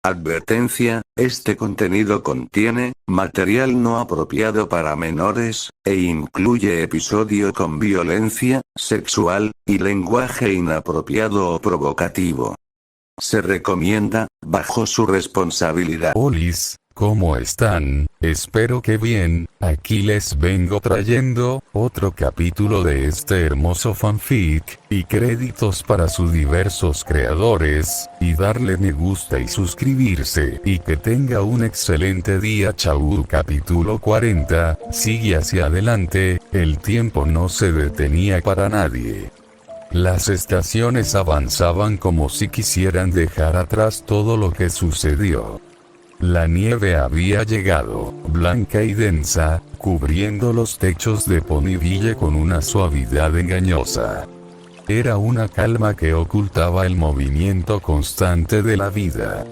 Advertencia, este contenido contiene material no apropiado para menores, e incluye episodio con violencia sexual y lenguaje inapropiado o provocativo. Se recomienda, bajo su responsabilidad. Olis, ¿cómo están? Espero que bien. Aquí les vengo trayendo otro capítulo de este hermoso fanfic, y créditos para sus diversos creadores, y darle me gusta y suscribirse, y que tenga un excelente día. Chau. Capítulo 40, sigue hacia adelante, el tiempo no se detenía para nadie. Las estaciones avanzaban como si quisieran dejar atrás todo lo que sucedió. La nieve había llegado, blanca y densa, cubriendo los techos de Ponyville con una suavidad engañosa. Era una calma que ocultaba el movimiento constante de la vida.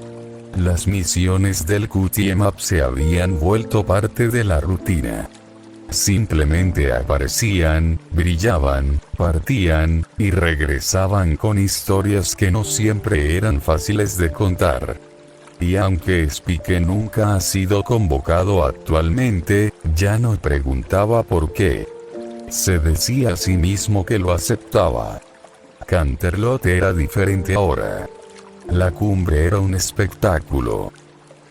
Las misiones del Cutie Map se habían vuelto parte de la rutina. Simplemente aparecían, brillaban, partían, y regresaban con historias que no siempre eran fáciles de contar. Y aunque Spike nunca ha sido convocado actualmente, ya no preguntaba por qué. Se decía a sí mismo que lo aceptaba. Canterlot era diferente ahora. La cumbre era un espectáculo.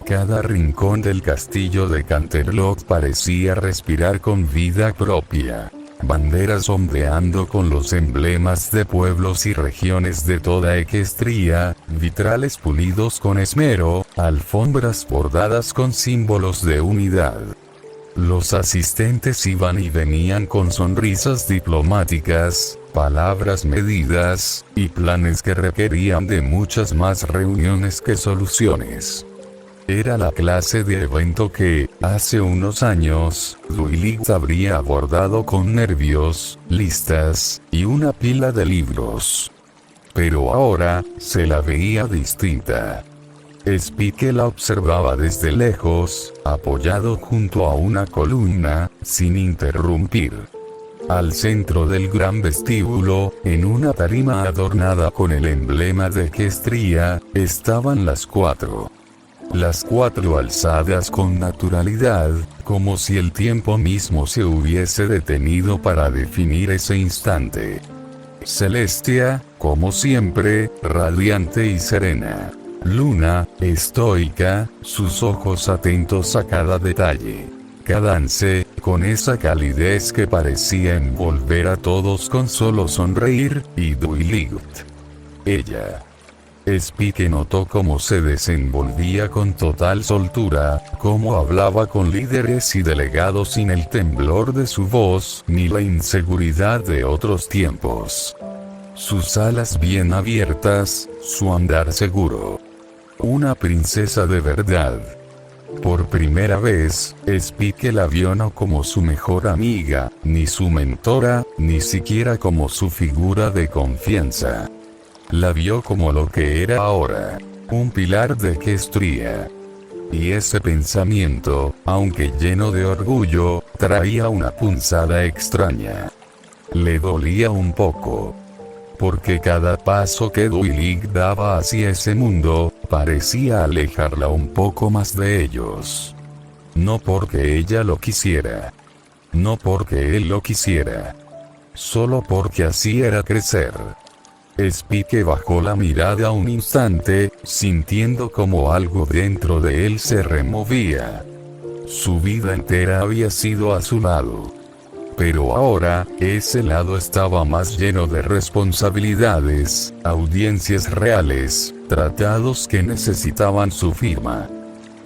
Cada rincón del castillo de Canterlot parecía respirar con vida propia. Banderas ondeando con los emblemas de pueblos y regiones de toda Equestria, vitrales pulidos con esmero, alfombras bordadas con símbolos de unidad. Los asistentes iban y venían con sonrisas diplomáticas, palabras medidas, y planes que requerían de muchas más reuniones que soluciones. Era la clase de evento que, hace unos años, Duilig habría abordado con nervios, listas, y una pila de libros. Pero ahora, se la veía distinta. Spike la observaba desde lejos, apoyado junto a una columna, sin interrumpir. Al centro del gran vestíbulo, en una tarima adornada con el emblema de Equestria, estaban las cuatro. Las cuatro alzadas con naturalidad, como si el tiempo mismo se hubiese detenido para definir ese instante. Celestia, como siempre, radiante y serena. Luna, estoica, sus ojos atentos a cada detalle. Cadance, con esa calidez que parecía envolver a todos con solo sonreír, y Duilig. Ella. Spike notó cómo se desenvolvía con total soltura, cómo hablaba con líderes y delegados sin el temblor de su voz, ni la inseguridad de otros tiempos. Sus alas bien abiertas, su andar seguro. Una princesa de verdad. Por primera vez, Spike la vio no como su mejor amiga, ni su mentora, ni siquiera como su figura de confianza. La vio como lo que era ahora, un pilar de Equestria. Y ese pensamiento, aunque lleno de orgullo, traía una punzada extraña. Le dolía un poco. Porque cada paso que Duilig daba hacia ese mundo, parecía alejarla un poco más de ellos. No porque ella lo quisiera. No porque él lo quisiera. Solo porque así era crecer. Spike bajó la mirada un instante, sintiendo como algo dentro de él se removía. Su vida entera había sido a su lado. Pero ahora, ese lado estaba más lleno de responsabilidades, audiencias reales, tratados que necesitaban su firma.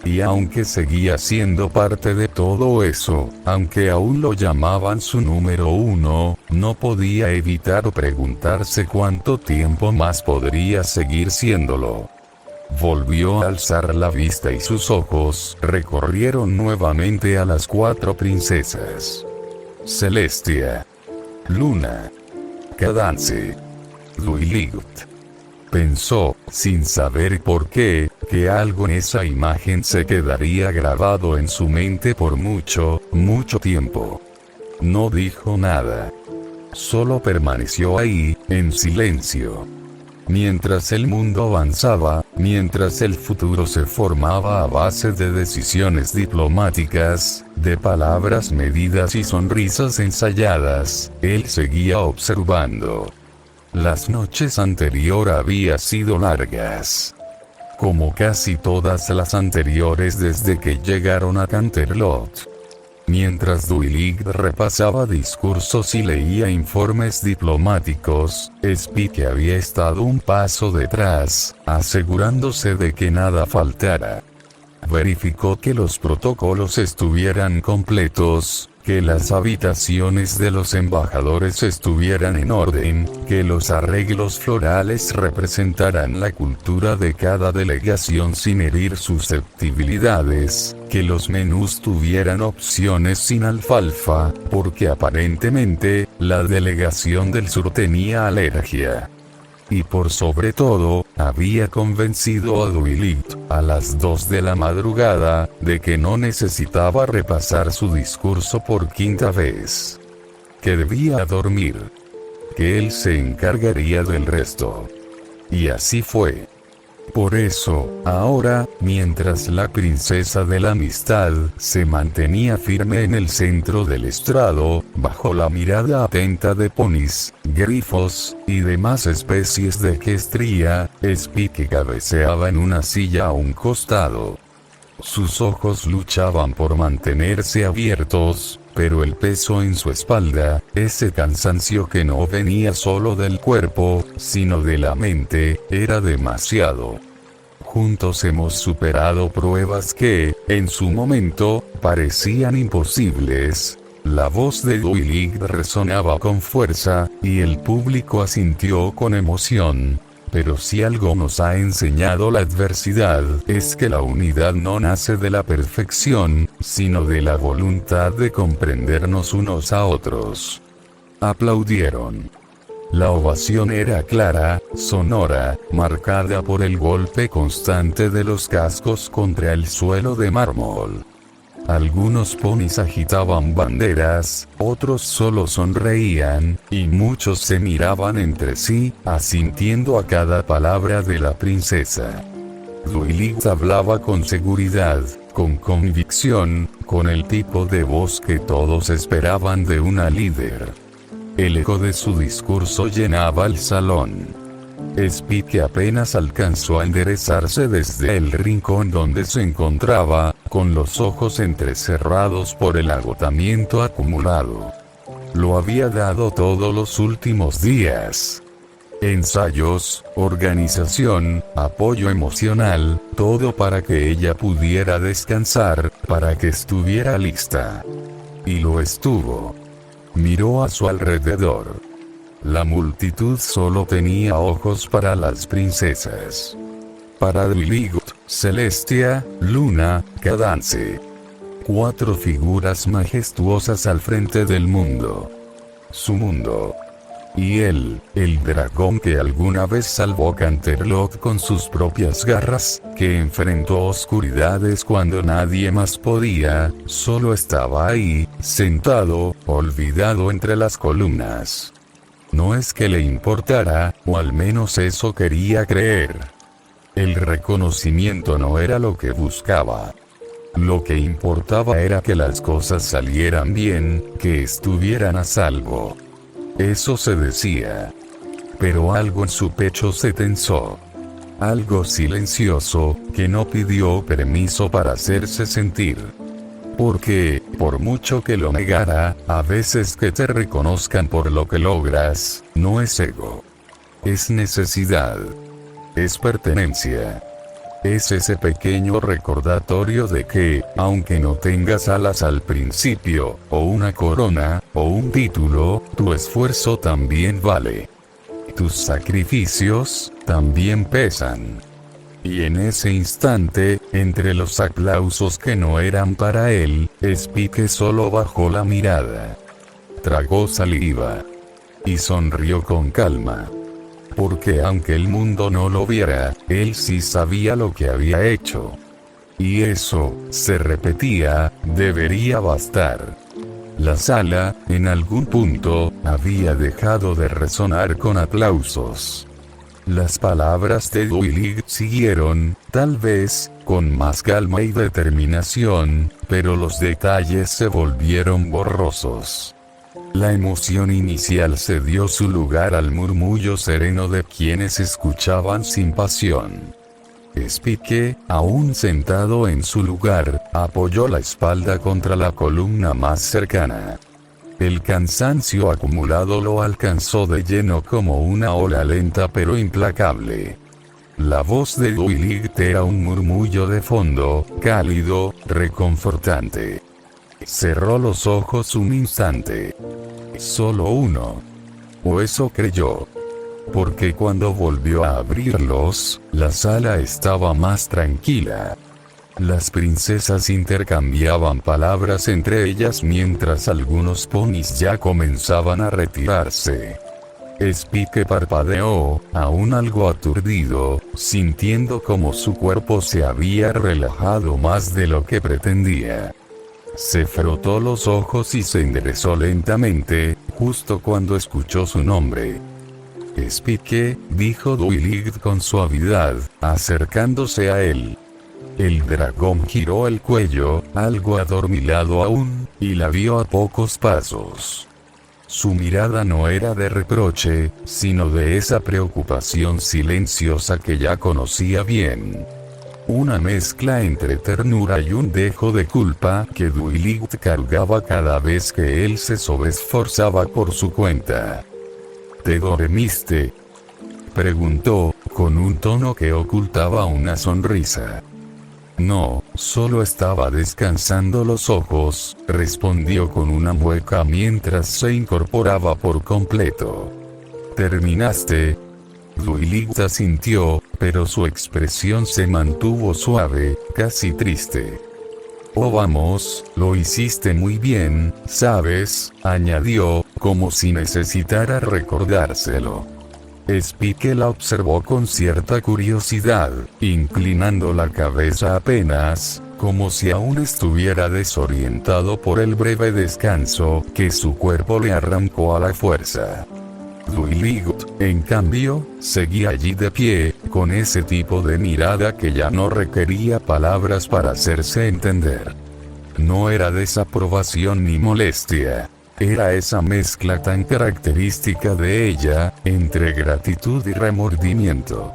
Y aunque seguía siendo parte de todo eso, aunque aún lo llamaban su número uno, no podía evitar preguntarse cuánto tiempo más podría seguir siéndolo. Volvió a alzar la vista y sus ojos recorrieron nuevamente a las cuatro princesas. Celestia. Luna. Cadance. Duilig. Pensó, sin saber por qué, que algo en esa imagen se quedaría grabado en su mente por mucho, mucho tiempo. No dijo nada. Solo permaneció ahí, en silencio. Mientras el mundo avanzaba, mientras el futuro se formaba a base de decisiones diplomáticas, de palabras medidas y sonrisas ensayadas, él seguía observando. Las noches anteriores habían sido largas, como casi todas las anteriores desde que llegaron a Canterlot. Mientras Duilig repasaba discursos y leía informes diplomáticos, Speke había estado un paso detrás, asegurándose de que nada faltara. Verificó que los protocolos estuvieran completos, que las habitaciones de los embajadores estuvieran en orden, que los arreglos florales representaran la cultura de cada delegación sin herir susceptibilidades, que los menús tuvieran opciones sin alfalfa, porque aparentemente, la delegación del sur tenía alergia. Y por sobre todo, había convencido a Duilig, a las 2 de la madrugada, de que no necesitaba repasar su discurso por quinta vez. Que debía dormir. Que él se encargaría del resto. Y así fue. Por eso, ahora, mientras la princesa de la amistad se mantenía firme en el centro del estrado, bajo la mirada atenta de ponis, grifos, y demás especies de equestría, Speke cabeceaba en una silla a un costado. Sus ojos luchaban por mantenerse abiertos, pero el peso en su espalda, ese cansancio que no venía solo del cuerpo, sino de la mente, era demasiado. Juntos hemos superado pruebas que, en su momento, parecían imposibles. La voz de Duilig resonaba con fuerza, y el público asintió con emoción. Pero si algo nos ha enseñado la adversidad, es que la unidad no nace de la perfección, sino de la voluntad de comprendernos unos a otros. Aplaudieron. La ovación era clara, sonora, marcada por el golpe constante de los cascos contra el suelo de mármol. Algunos ponis agitaban banderas, otros solo sonreían, y muchos se miraban entre sí, asintiendo a cada palabra de la princesa. Duilig hablaba con seguridad, con convicción, con el tipo de voz que todos esperaban de una líder. El eco de su discurso llenaba el salón. Speke apenas alcanzó a enderezarse desde el rincón donde se encontraba, con los ojos entrecerrados por el agotamiento acumulado. Lo había dado todos los últimos días. Ensayos, organización, apoyo emocional, todo para que ella pudiera descansar, para que estuviera lista. Y lo estuvo. Miró a su alrededor. La multitud solo tenía ojos para las princesas. Para Duilig, Celestia, Luna, Cadance. 4 figuras majestuosas al frente del mundo. Su mundo. Y él, el dragón que alguna vez salvó Canterlot con sus propias garras, que enfrentó oscuridades cuando nadie más podía, solo estaba ahí, sentado, olvidado entre las columnas. No es que le importara, o al menos eso quería creer. El reconocimiento no era lo que buscaba. Lo que importaba era que las cosas salieran bien, que estuvieran a salvo. Eso se decía. Pero algo en su pecho se tensó. Algo silencioso, que no pidió permiso para hacerse sentir. Porque, por mucho que lo negara, a veces que te reconozcan por lo que logras, no es ego. Es necesidad. Es pertenencia. Es ese pequeño recordatorio de que, aunque no tengas alas al principio, o una corona, o un título, tu esfuerzo también vale. Tus sacrificios, también pesan. Y en ese instante, entre los aplausos que no eran para él, Speke solo bajó la mirada. Tragó saliva. Y sonrió con calma. Porque aunque el mundo no lo viera, él sí sabía lo que había hecho. Y eso, se repetía, debería bastar. La sala, en algún punto, había dejado de resonar con aplausos. Las palabras de Duilig siguieron, tal vez, con más calma y determinación, pero los detalles se volvieron borrosos. La emoción inicial cedió su lugar al murmullo sereno de quienes escuchaban sin pasión. Spike, aún sentado en su lugar, apoyó la espalda contra la columna más cercana. El cansancio acumulado lo alcanzó de lleno como una ola lenta pero implacable. La voz de Duilig era un murmullo de fondo, cálido, reconfortante. Cerró los ojos un instante. Solo uno. O eso creyó. Porque cuando volvió a abrirlos, la sala estaba más tranquila. Las princesas intercambiaban palabras entre ellas mientras algunos ponis ya comenzaban a retirarse. Spike parpadeó, aún algo aturdido, sintiendo como su cuerpo se había relajado más de lo que pretendía. Se frotó los ojos y se enderezó lentamente, justo cuando escuchó su nombre. Spike, dijo Duilig con suavidad, acercándose a él. El dragón giró el cuello, algo adormilado aún, y la vio a pocos pasos. Su mirada no era de reproche, sino de esa preocupación silenciosa que ya conocía bien. Una mezcla entre ternura y un dejo de culpa que Duilig cargaba cada vez que él se sobreesforzaba por su cuenta. ¿Te dormiste?, preguntó, con un tono que ocultaba una sonrisa. No, solo estaba descansando los ojos, respondió con una mueca mientras se incorporaba por completo. ¿Terminaste? Duilig asintió, pero su expresión se mantuvo suave, casi triste. Oh vamos, lo hiciste muy bien, ¿sabes?, añadió, como si necesitara recordárselo. Spike la observó con cierta curiosidad, inclinando la cabeza apenas, como si aún estuviera desorientado por el breve descanso que su cuerpo le arrancó a la fuerza. Duilig, en cambio, seguía allí de pie, con ese tipo de mirada que ya no requería palabras para hacerse entender. No era desaprobación ni molestia. Era esa mezcla tan característica de ella, entre gratitud y remordimiento.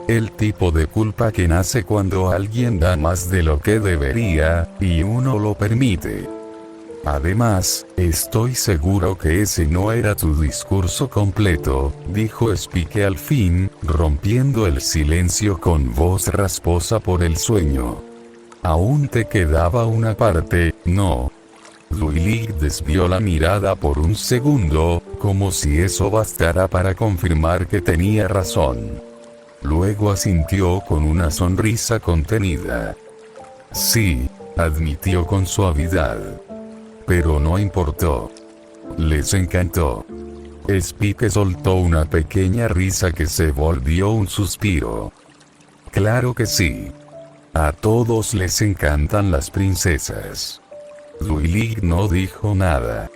El tipo de culpa que nace cuando alguien da más de lo que debería, y uno lo permite. Además, estoy seguro que ese no era tu discurso completo, dijo Spike al fin, rompiendo el silencio con voz rasposa por el sueño. Aún te quedaba una parte, ¿no? Duilig desvió la mirada por un segundo, como si eso bastara para confirmar que tenía razón. Luego asintió con una sonrisa contenida. Sí, admitió con suavidad. Pero no importó. Les encantó. Spike soltó una pequeña risa que se volvió un suspiro. Claro que sí. A todos les encantan las princesas. Duilig no dijo nada.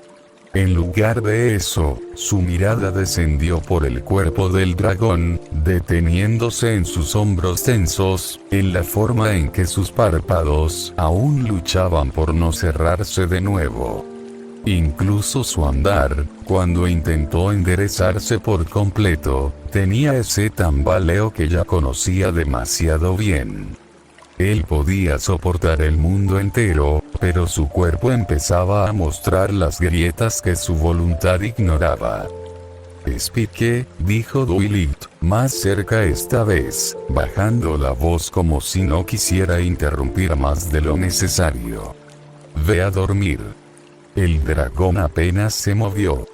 En lugar de eso, su mirada descendió por el cuerpo del dragón, deteniéndose en sus hombros tensos, en la forma en que sus párpados aún luchaban por no cerrarse de nuevo. Incluso su andar, cuando intentó enderezarse por completo, tenía ese tambaleo que ya conocía demasiado bien. Él podía soportar el mundo entero, pero su cuerpo empezaba a mostrar las grietas que su voluntad ignoraba. Spike, dijo Duilig, más cerca esta vez, bajando la voz como si no quisiera interrumpir más de lo necesario. Ve a dormir. El dragón apenas se movió.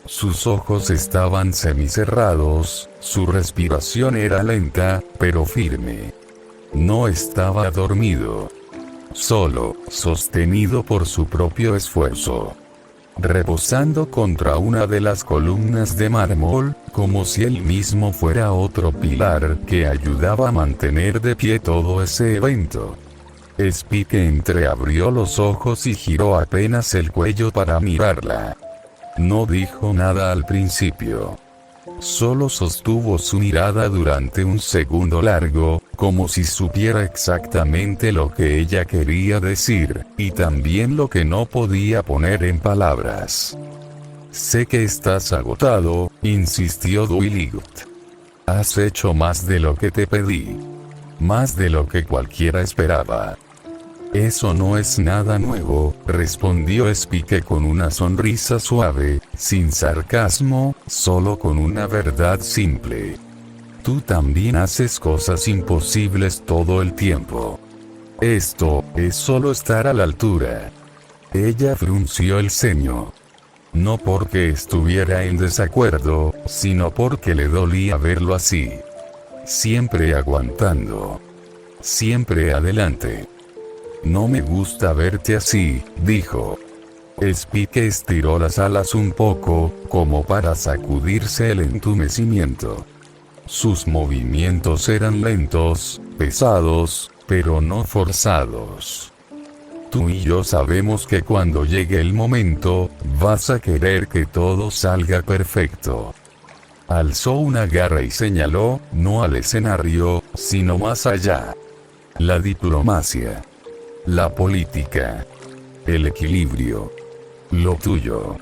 Sus ojos estaban semicerrados, su respiración era lenta, pero firme. No estaba dormido. Solo, sostenido por su propio esfuerzo. Reposando contra una de las columnas de mármol, como si él mismo fuera otro pilar que ayudaba a mantener de pie todo ese evento. Spike entreabrió los ojos y giró apenas el cuello para mirarla. No dijo nada al principio. Solo sostuvo su mirada durante un segundo largo, como si supiera exactamente lo que ella quería decir, y también lo que no podía poner en palabras. «Sé que estás agotado», insistió Dwight. «Has hecho más de lo que te pedí. Más de lo que cualquiera esperaba». «Eso no es nada nuevo», respondió Spike con una sonrisa suave, sin sarcasmo, solo con una verdad simple. «Tú también haces cosas imposibles todo el tiempo. Esto es solo estar a la altura». Ella frunció el ceño. No porque estuviera en desacuerdo, sino porque le dolía verlo así. Siempre aguantando. Siempre adelante. «No me gusta verte así», dijo. Spike estiró las alas un poco, como para sacudirse el entumecimiento. Sus movimientos eran lentos, pesados, pero no forzados. «Tú y yo sabemos que cuando llegue el momento, vas a querer que todo salga perfecto». Alzó una garra y señaló, no al escenario, sino más allá. La diplomacia. La política. El equilibrio. Lo tuyo.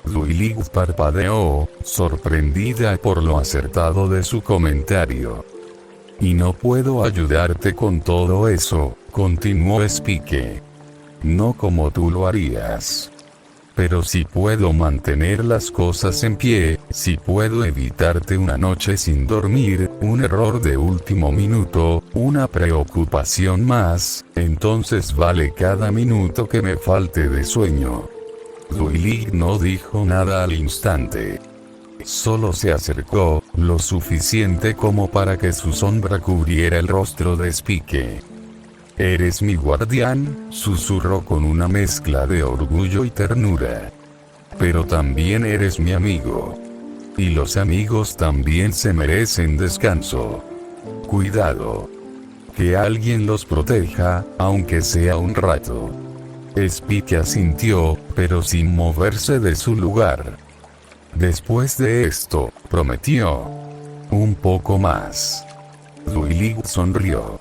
Dwight parpadeó, sorprendida por lo acertado de su comentario. «Y no puedo ayudarte con todo eso», continuó Spike. «No como tú lo harías. Pero si puedo mantener las cosas en pie, si puedo evitarte una noche sin dormir, un error de último minuto, una preocupación más, entonces vale cada minuto que me falte de sueño». Dwight no dijo nada al instante. Solo se acercó, lo suficiente como para que su sombra cubriera el rostro de Spike. «Eres mi guardián», susurró con una mezcla de orgullo y ternura. «Pero también eres mi amigo. Y los amigos también se merecen descanso. Cuidado. Que alguien los proteja, aunque sea un rato». Spike asintió, pero sin moverse de su lugar. «Después de esto», prometió. «Un poco más». Dwight sonrió.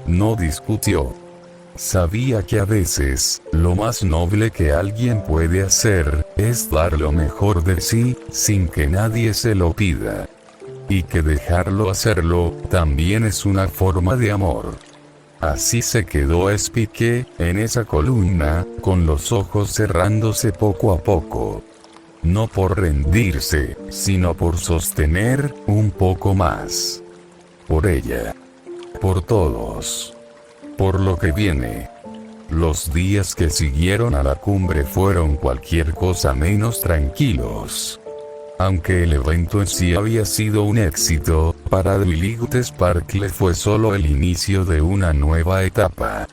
No discutió. Sabía que a veces, lo más noble que alguien puede hacer, es dar lo mejor de sí, sin que nadie se lo pida. Y que dejarlo hacerlo, también es una forma de amor. Así se quedó Spike, en esa columna, con los ojos cerrándose poco a poco. No por rendirse, sino por sostener, un poco más. Por ella. Por todos. Por lo que viene. Los días que siguieron a la cumbre fueron cualquier cosa menos tranquilos. Aunque el evento en sí había sido un éxito, para Dwight Sparkle fue solo el inicio de una nueva etapa.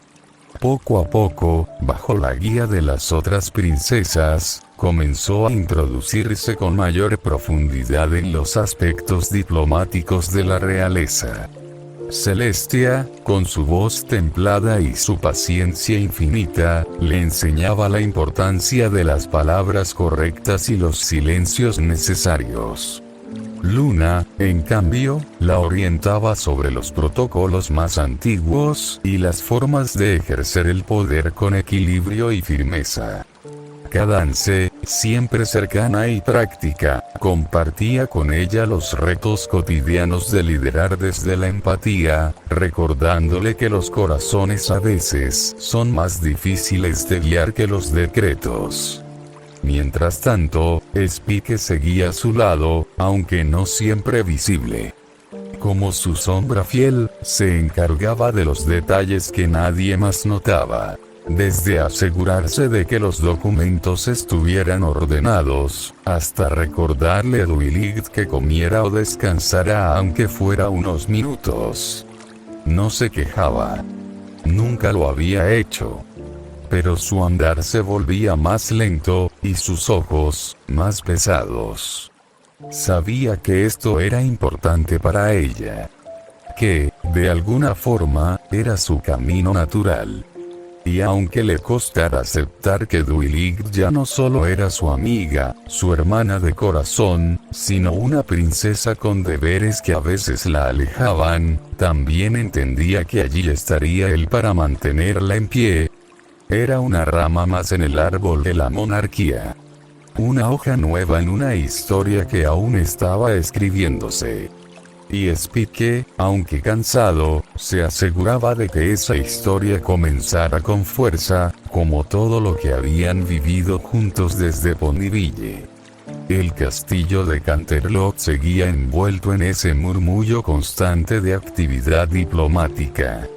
Poco a poco, bajo la guía de las otras princesas, comenzó a introducirse con mayor profundidad en los aspectos diplomáticos de la realeza. Celestia, con su voz templada y su paciencia infinita, le enseñaba la importancia de las palabras correctas y los silencios necesarios. Luna, en cambio, la orientaba sobre los protocolos más antiguos y las formas de ejercer el poder con equilibrio y firmeza. Cadance, siempre cercana y práctica, compartía con ella los retos cotidianos de liderar desde la empatía, recordándole que los corazones a veces son más difíciles de guiar que los decretos. Mientras tanto, Spike seguía a su lado, aunque no siempre visible. Como su sombra fiel, se encargaba de los detalles que nadie más notaba. Desde asegurarse de que los documentos estuvieran ordenados, hasta recordarle a Dwight que comiera o descansara aunque fuera unos minutos. No se quejaba. Nunca lo había hecho. Pero su andar se volvía más lento, y sus ojos, más pesados. Sabía que esto era importante para ella. Que, de alguna forma, era su camino natural. Y aunque le costara aceptar que Duilig ya no solo era su amiga, su hermana de corazón, sino una princesa con deberes que a veces la alejaban, también entendía que allí estaría él para mantenerla en pie. Era una rama más en el árbol de la monarquía. Una hoja nueva en una historia que aún estaba escribiéndose. Y Spike, aunque cansado, se aseguraba de que esa historia comenzara con fuerza, como todo lo que habían vivido juntos desde Ponyville. El castillo de Canterlot seguía envuelto en ese murmullo constante de actividad diplomática.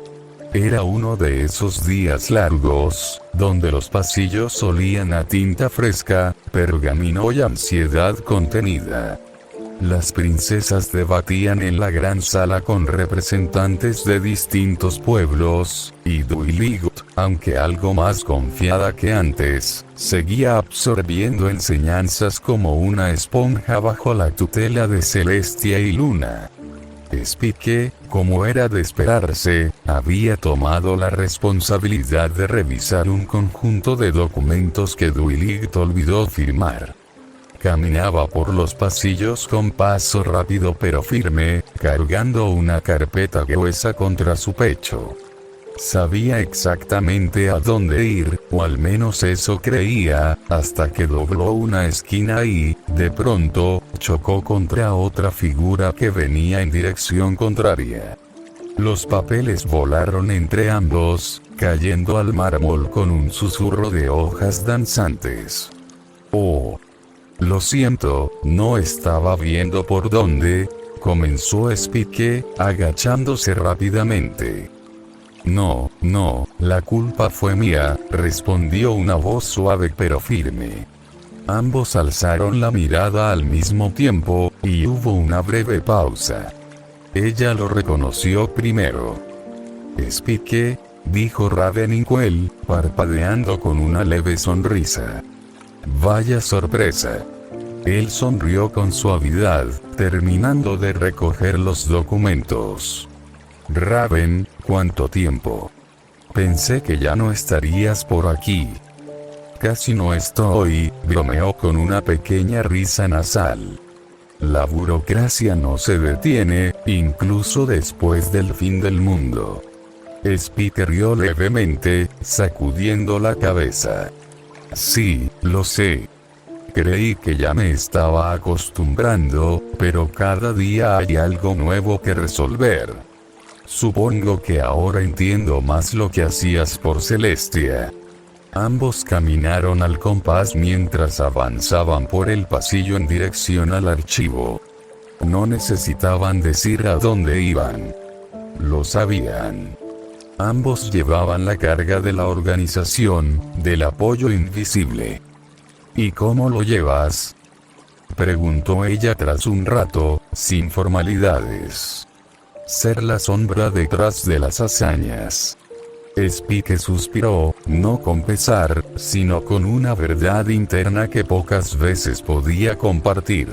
Era uno de esos días largos, donde los pasillos olían a tinta fresca, pergamino y ansiedad contenida. Las princesas debatían en la gran sala con representantes de distintos pueblos, y Duilig, aunque algo más confiada que antes, seguía absorbiendo enseñanzas como una esponja bajo la tutela de Celestia y Luna. Spike, como era de esperarse, había tomado la responsabilidad de revisar un conjunto de documentos que Duilig olvidó firmar. Caminaba por los pasillos con paso rápido pero firme, cargando una carpeta gruesa contra su pecho. Sabía exactamente a dónde ir, o al menos eso creía, hasta que dobló una esquina y, de pronto, chocó contra otra figura que venía en dirección contraria. Los papeles volaron entre ambos, cayendo al mármol con un susurro de hojas danzantes. ¡Oh! Lo siento, no estaba viendo por dónde, comenzó Spike, agachándose rápidamente. No, la culpa fue mía, respondió una voz suave pero firme. Ambos alzaron la mirada al mismo tiempo, y hubo una breve pausa. Ella lo reconoció primero. Spike, dijo Ravenclaw, parpadeando con una leve sonrisa. Vaya sorpresa. Él sonrió con suavidad, terminando de recoger los documentos. Raven, ¿cuánto tiempo? Pensé que ya no estarías por aquí. Casi no estoy, bromeó con una pequeña risa nasal. La burocracia no se detiene, incluso después del fin del mundo. Spike rió levemente, sacudiendo la cabeza. Sí, lo sé. Creí que ya me estaba acostumbrando, pero cada día hay algo nuevo que resolver. Supongo que ahora entiendo más lo que hacías por Celestia. Ambos caminaron al compás mientras avanzaban por el pasillo en dirección al archivo. No necesitaban decir a dónde iban. Lo sabían. Ambos llevaban la carga de la organización, del apoyo invisible. ¿Y cómo lo llevas?, preguntó ella tras un rato, sin formalidades. Ser la sombra detrás de las hazañas. Spike suspiró, no con pesar, sino con una verdad interna que pocas veces podía compartir.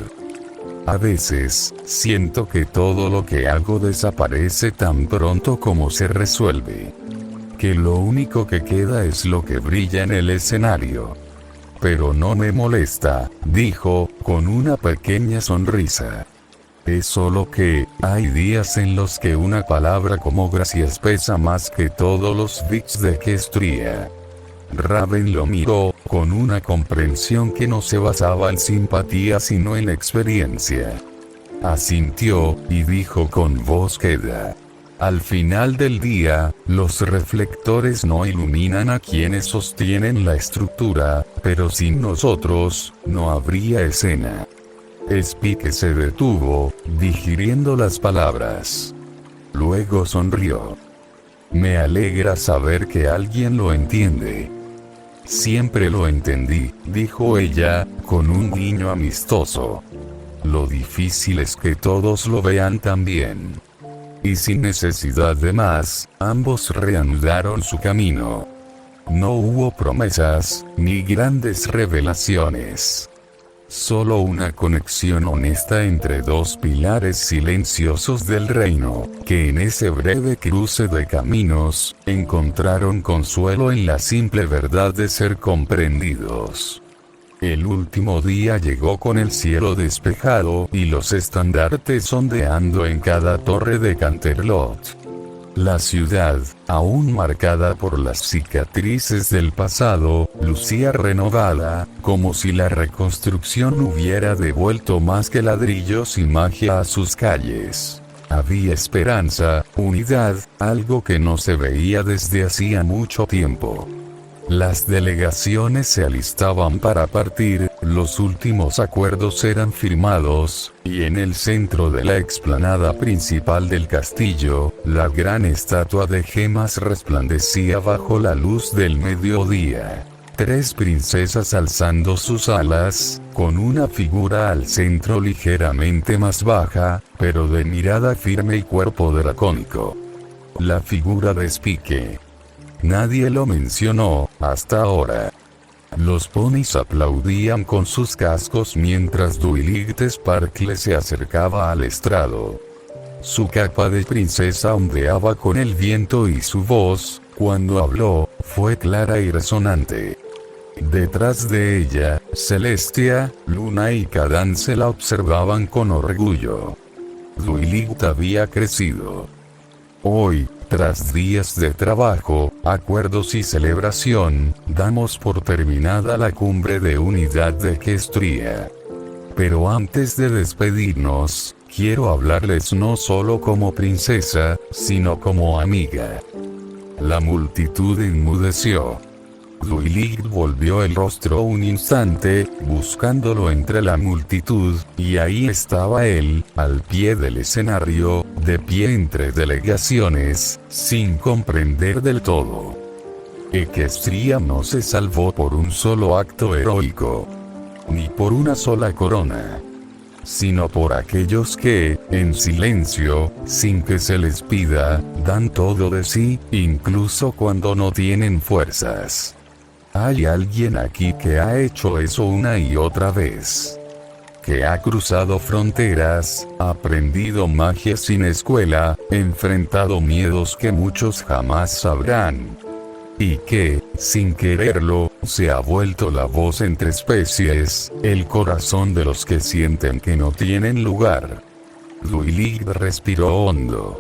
A veces, siento que todo lo que hago desaparece tan pronto como se resuelve. Que lo único que queda es lo que brilla en el escenario. Pero no me molesta, dijo, con una pequeña sonrisa. Es solo que, hay días en los que una palabra como gracias pesa más que todos los bits de que estría. Raven lo miró, con una comprensión que no se basaba en simpatía sino en experiencia. Asintió, y dijo con voz queda. Al final del día, los reflectores no iluminan a quienes sostienen la estructura, pero sin nosotros, no habría escena. Spike se detuvo, digiriendo las palabras. Luego sonrió. Me alegra saber que alguien lo entiende. Siempre lo entendí, dijo ella, con un guiño amistoso. Lo difícil es que todos lo vean también. Y sin necesidad de más, ambos reanudaron su camino. No hubo promesas, ni grandes revelaciones. Solo una conexión honesta entre dos pilares silenciosos del reino, que en ese breve cruce de caminos, encontraron consuelo en la simple verdad de ser comprendidos. El último día llegó con el cielo despejado y los estandartes ondeando en cada torre de Canterlot. La ciudad, aún marcada por las cicatrices del pasado, lucía renovada, como si la reconstrucción hubiera devuelto más que ladrillos y magia a sus calles. Había esperanza, unidad, algo que no se veía desde hacía mucho tiempo. Las delegaciones se alistaban para partir, los últimos acuerdos eran firmados, y en el centro de la explanada principal del castillo, la gran estatua de gemas resplandecía bajo la luz del mediodía. 3 princesas alzando sus alas, con una figura al centro ligeramente más baja, pero de mirada firme y cuerpo dracónico. La figura de Spike. Nadie lo mencionó, hasta ahora. Los ponis aplaudían con sus cascos mientras Duiligt Sparkle se acercaba al estrado. Su capa de princesa ondeaba con el viento y su voz, cuando habló, fue clara y resonante. Detrás de ella, Celestia, Luna y Cadance la observaban con orgullo. Duiligt había crecido. Hoy, tras días de trabajo, acuerdos y celebración, damos por terminada la cumbre de unidad de Equestria. Pero antes de despedirnos, quiero hablarles no solo como princesa, sino como amiga. La multitud enmudeció. Duiligt volvió el rostro un instante, buscándolo entre la multitud, y ahí estaba él, al pie del escenario, de pie entre delegaciones, sin comprender del todo. Equestria no se salvó por un solo acto heroico, ni por una sola corona, sino por aquellos que, en silencio, sin que se les pida, dan todo de sí, incluso cuando no tienen fuerzas. Hay alguien aquí que ha hecho eso una y otra vez. Que ha cruzado fronteras, aprendido magia sin escuela, enfrentado miedos que muchos jamás sabrán. Y que, sin quererlo, se ha vuelto la voz entre especies, el corazón de los que sienten que no tienen lugar. Duiligt respiró hondo.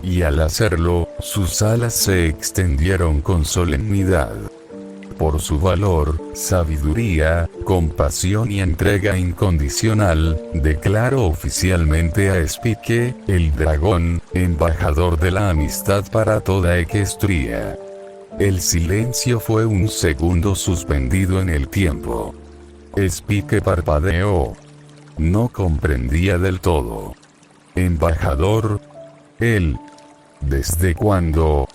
Y al hacerlo, sus alas se extendieron con solemnidad. Por su valor, sabiduría, compasión y entrega incondicional, declaro oficialmente a Spike, el dragón, embajador de la amistad para toda Equestria. El silencio fue un segundo suspendido en el tiempo. Spike parpadeó. No comprendía del todo. ¿Embajador? ¿Él? ¿Desde cuándo?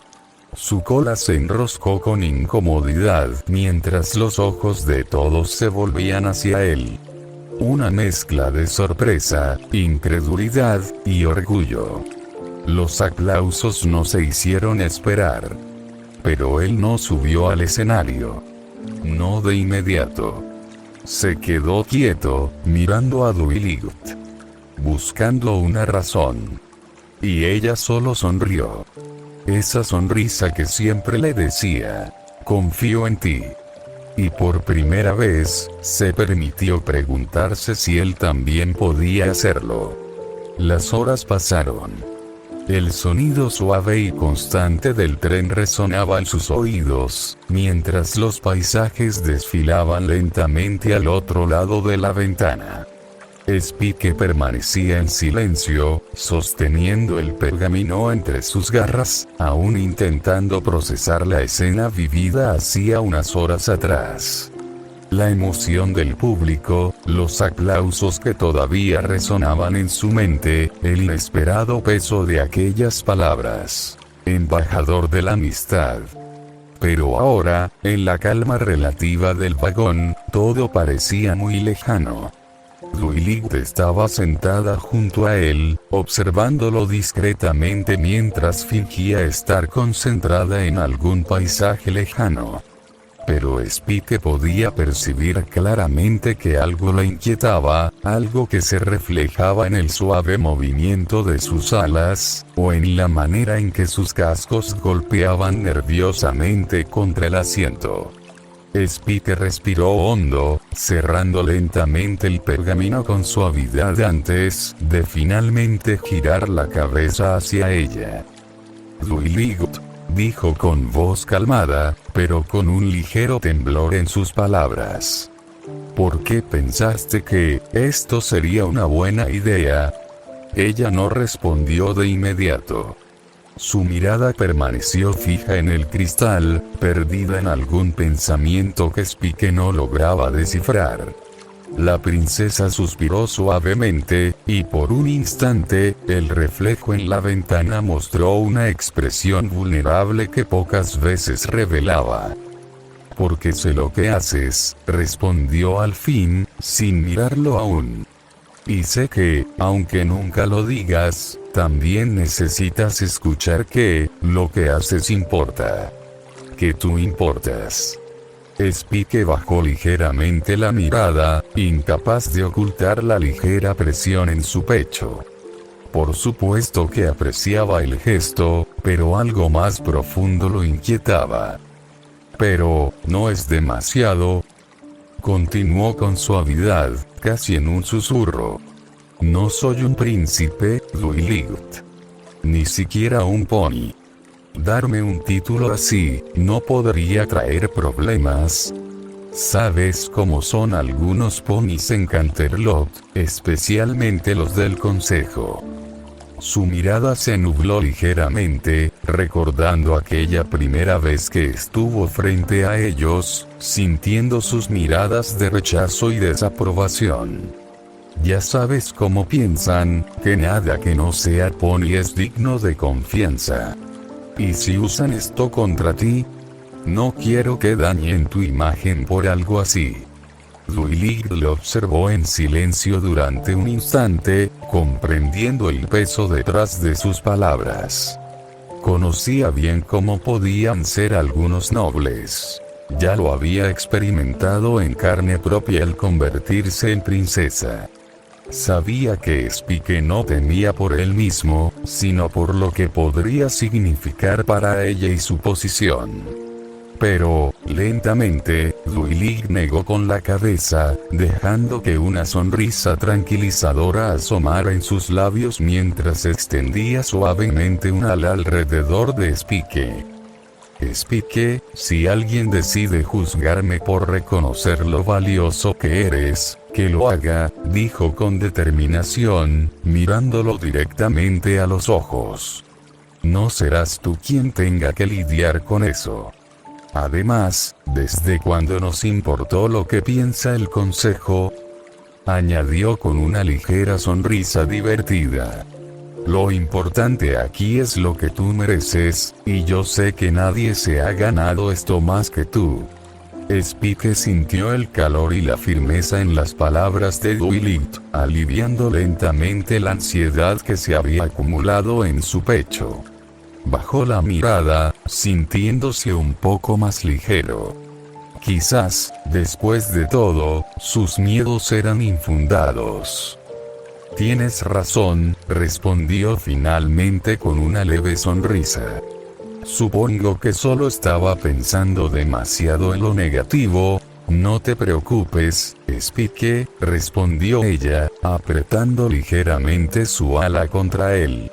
Su cola se enroscó con incomodidad mientras los ojos de todos se volvían hacia él. Una mezcla de sorpresa, incredulidad y orgullo. Los aplausos no se hicieron esperar. Pero él no subió al escenario. No de inmediato. Se quedó quieto, mirando a Duiligt, buscando una razón. Y ella solo sonrió. Esa sonrisa que siempre le decía, confío en ti. Y por primera vez, se permitió preguntarse si él también podía hacerlo. Las horas pasaron. El sonido suave y constante del tren resonaba en sus oídos, mientras los paisajes desfilaban lentamente al otro lado de la ventana. Spike permanecía en silencio, sosteniendo el pergamino entre sus garras, aún intentando procesar la escena vivida hacía unas horas atrás. La emoción del público, los aplausos que todavía resonaban en su mente, el inesperado peso de aquellas palabras. Embajador de la amistad. Pero ahora, en la calma relativa del vagón, todo parecía muy lejano. Duiligt estaba sentada junto a él, observándolo discretamente mientras fingía estar concentrada en algún paisaje lejano. pero Spike podía percibir claramente que algo la inquietaba, algo que se reflejaba en el suave movimiento de sus alas, o en la manera en que sus cascos golpeaban nerviosamente contra el asiento. Spike respiró hondo, cerrando lentamente el pergamino con suavidad antes de finalmente girar la cabeza hacia ella. Duiligut, dijo con voz calmada, pero con un ligero temblor en sus palabras. ¿Por qué pensaste que esto sería una buena idea? Ella no respondió de inmediato. Su mirada permaneció fija en el cristal, perdida en algún pensamiento que Spike no lograba descifrar. La princesa suspiró suavemente, y por un instante, el reflejo en la ventana mostró una expresión vulnerable que pocas veces revelaba. «Porque sé lo que haces», respondió al fin, sin mirarlo aún. «Y sé que, aunque nunca lo digas, también necesitas escuchar que, lo que haces importa. Que tú importas». Spike bajó ligeramente la mirada, incapaz de ocultar la ligera presión en su pecho. Por supuesto que apreciaba el gesto, pero algo más profundo lo inquietaba. «Pero, ¿no es demasiado?», continuó con suavidad, casi en un susurro. «No soy un príncipe, Duiligut. Ni siquiera un pony. Darme un título así, ¿no podría traer problemas? Sabes cómo son algunos ponis en Canterlot, especialmente los del consejo». Su mirada se nubló ligeramente, recordando aquella primera vez que estuvo frente a ellos, sintiendo sus miradas de rechazo y desaprobación. «Ya sabes cómo piensan, que nada que no sea pony es digno de confianza. ¿Y si usan esto contra ti? No quiero que dañen tu imagen por algo así». Duiligut lo observó en silencio durante un instante, comprendiendo el peso detrás de sus palabras. Conocía bien cómo podían ser algunos nobles. Ya lo había experimentado en carne propia al convertirse en princesa. Sabía que Spike no temía por él mismo, sino por lo que podría significar para ella y su posición. Pero, lentamente, Duiligut negó con la cabeza, dejando que una sonrisa tranquilizadora asomara en sus labios mientras extendía suavemente un ala alrededor de Spike. «Spike, si alguien decide juzgarme por reconocer lo valioso que eres, que lo haga», dijo con determinación, mirándolo directamente a los ojos. «No serás tú quien tenga que lidiar con eso. Además, ¿desde cuándo nos importó lo que piensa el consejo?», añadió con una ligera sonrisa divertida. «Lo importante aquí es lo que tú mereces, y yo sé que nadie se ha ganado esto más que tú». Spike sintió el calor y la firmeza en las palabras de Duiligut, aliviando lentamente la ansiedad que se había acumulado en su pecho. Bajó la mirada, sintiéndose un poco más ligero. Quizás, después de todo, sus miedos eran infundados. «Tienes razón», respondió finalmente con una leve sonrisa. «Supongo que solo estaba pensando demasiado en lo negativo». «No te preocupes, Spike», respondió ella, apretando ligeramente su ala contra él.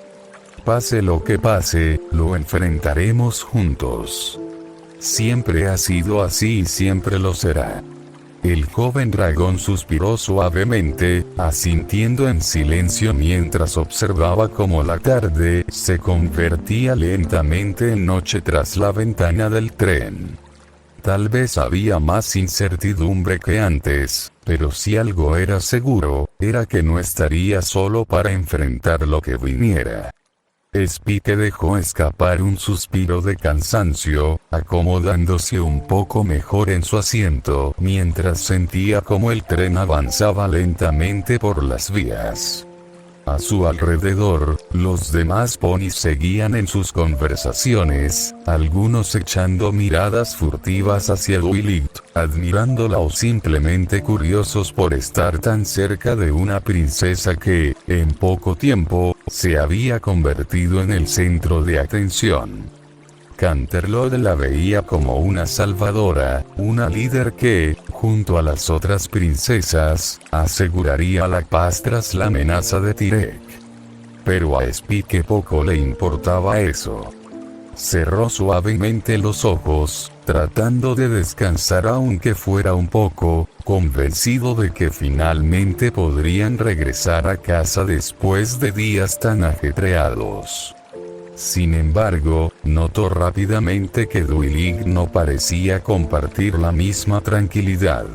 «Pase lo que pase, lo enfrentaremos juntos. Siempre ha sido así y siempre lo será». El joven dragón suspiró suavemente, asintiendo en silencio mientras observaba cómo la tarde se convertía lentamente en noche tras la ventana del tren. Tal vez había más incertidumbre que antes, pero si algo era seguro, era que no estaría solo para enfrentar lo que viniera. Spike dejó escapar un suspiro de cansancio, acomodándose un poco mejor en su asiento mientras sentía cómo el tren avanzaba lentamente por las vías. A su alrededor, los demás ponis seguían en sus conversaciones, algunos echando miradas furtivas hacia Duilit, admirándola o simplemente curiosos por estar tan cerca de una princesa que, en poco tiempo, se había convertido en el centro de atención. Canterlot la veía como una salvadora, una líder que, junto a las otras princesas, aseguraría la paz tras la amenaza de Tyrek. Pero a Spike poco le importaba eso. Cerró suavemente los ojos, tratando de descansar aunque fuera un poco, convencido de que finalmente podrían regresar a casa después de días tan ajetreados. Sin embargo, notó rápidamente que Duilig no parecía compartir la misma tranquilidad.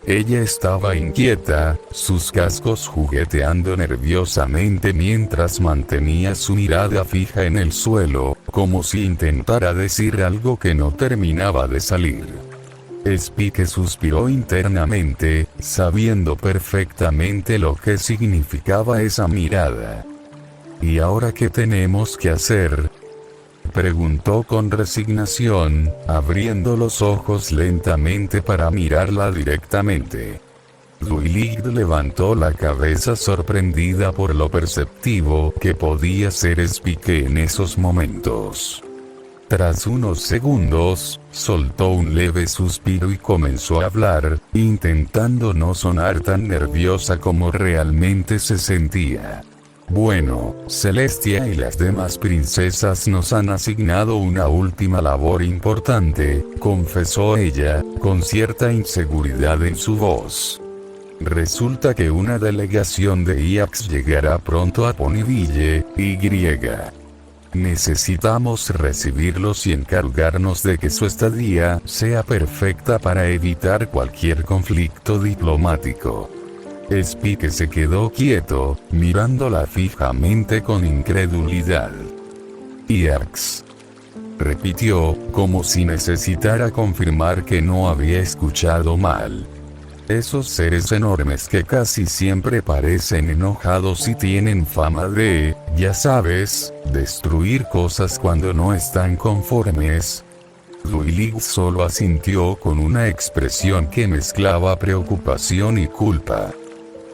Ella estaba inquieta, sus cascos jugueteando nerviosamente mientras mantenía su mirada fija en el suelo, como si intentara decir algo que no terminaba de salir. Spike suspiró internamente, sabiendo perfectamente lo que significaba esa mirada. ¿Y ahora qué tenemos que hacer?, preguntó con resignación, abriendo los ojos lentamente para mirarla directamente. Duilig levantó la cabeza sorprendida por lo perceptivo que podía ser Spike en esos momentos. Tras unos segundos, soltó un leve suspiro y comenzó a hablar, intentando no sonar tan nerviosa como realmente se sentía. Bueno, Celestia y las demás princesas nos han asignado una última labor importante, confesó ella, con cierta inseguridad en su voz. Resulta que una delegación de IAX llegará pronto a Ponyville, Y. Necesitamos recibirlos y encargarnos de que su estadía sea perfecta para evitar cualquier conflicto diplomático. Spike se quedó quieto, mirándola fijamente con incredulidad. «IAX», repitió, como si necesitara confirmar que no había escuchado mal. Esos seres enormes que casi siempre parecen enojados y tienen fama de, ya sabes, destruir cosas cuando no están conformes. Duilig solo asintió con una expresión que mezclaba preocupación y culpa.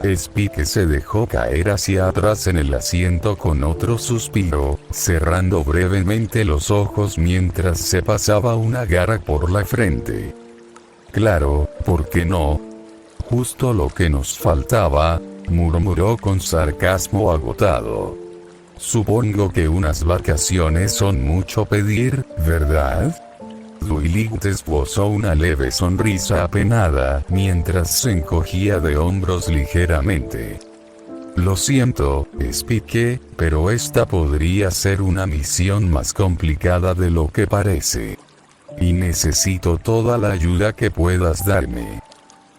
Spike se dejó caer hacia atrás en el asiento con otro suspiro, cerrando brevemente los ojos mientras se pasaba una garra por la frente. Claro, ¿por qué no? Justo lo que nos faltaba, murmuró con sarcasmo agotado. Supongo que unas vacaciones son mucho pedir, ¿verdad? Duilig esbozó una leve sonrisa apenada mientras se encogía de hombros ligeramente. Lo siento, Spike, pero esta podría ser una misión más complicada de lo que parece. Y necesito toda la ayuda que puedas darme.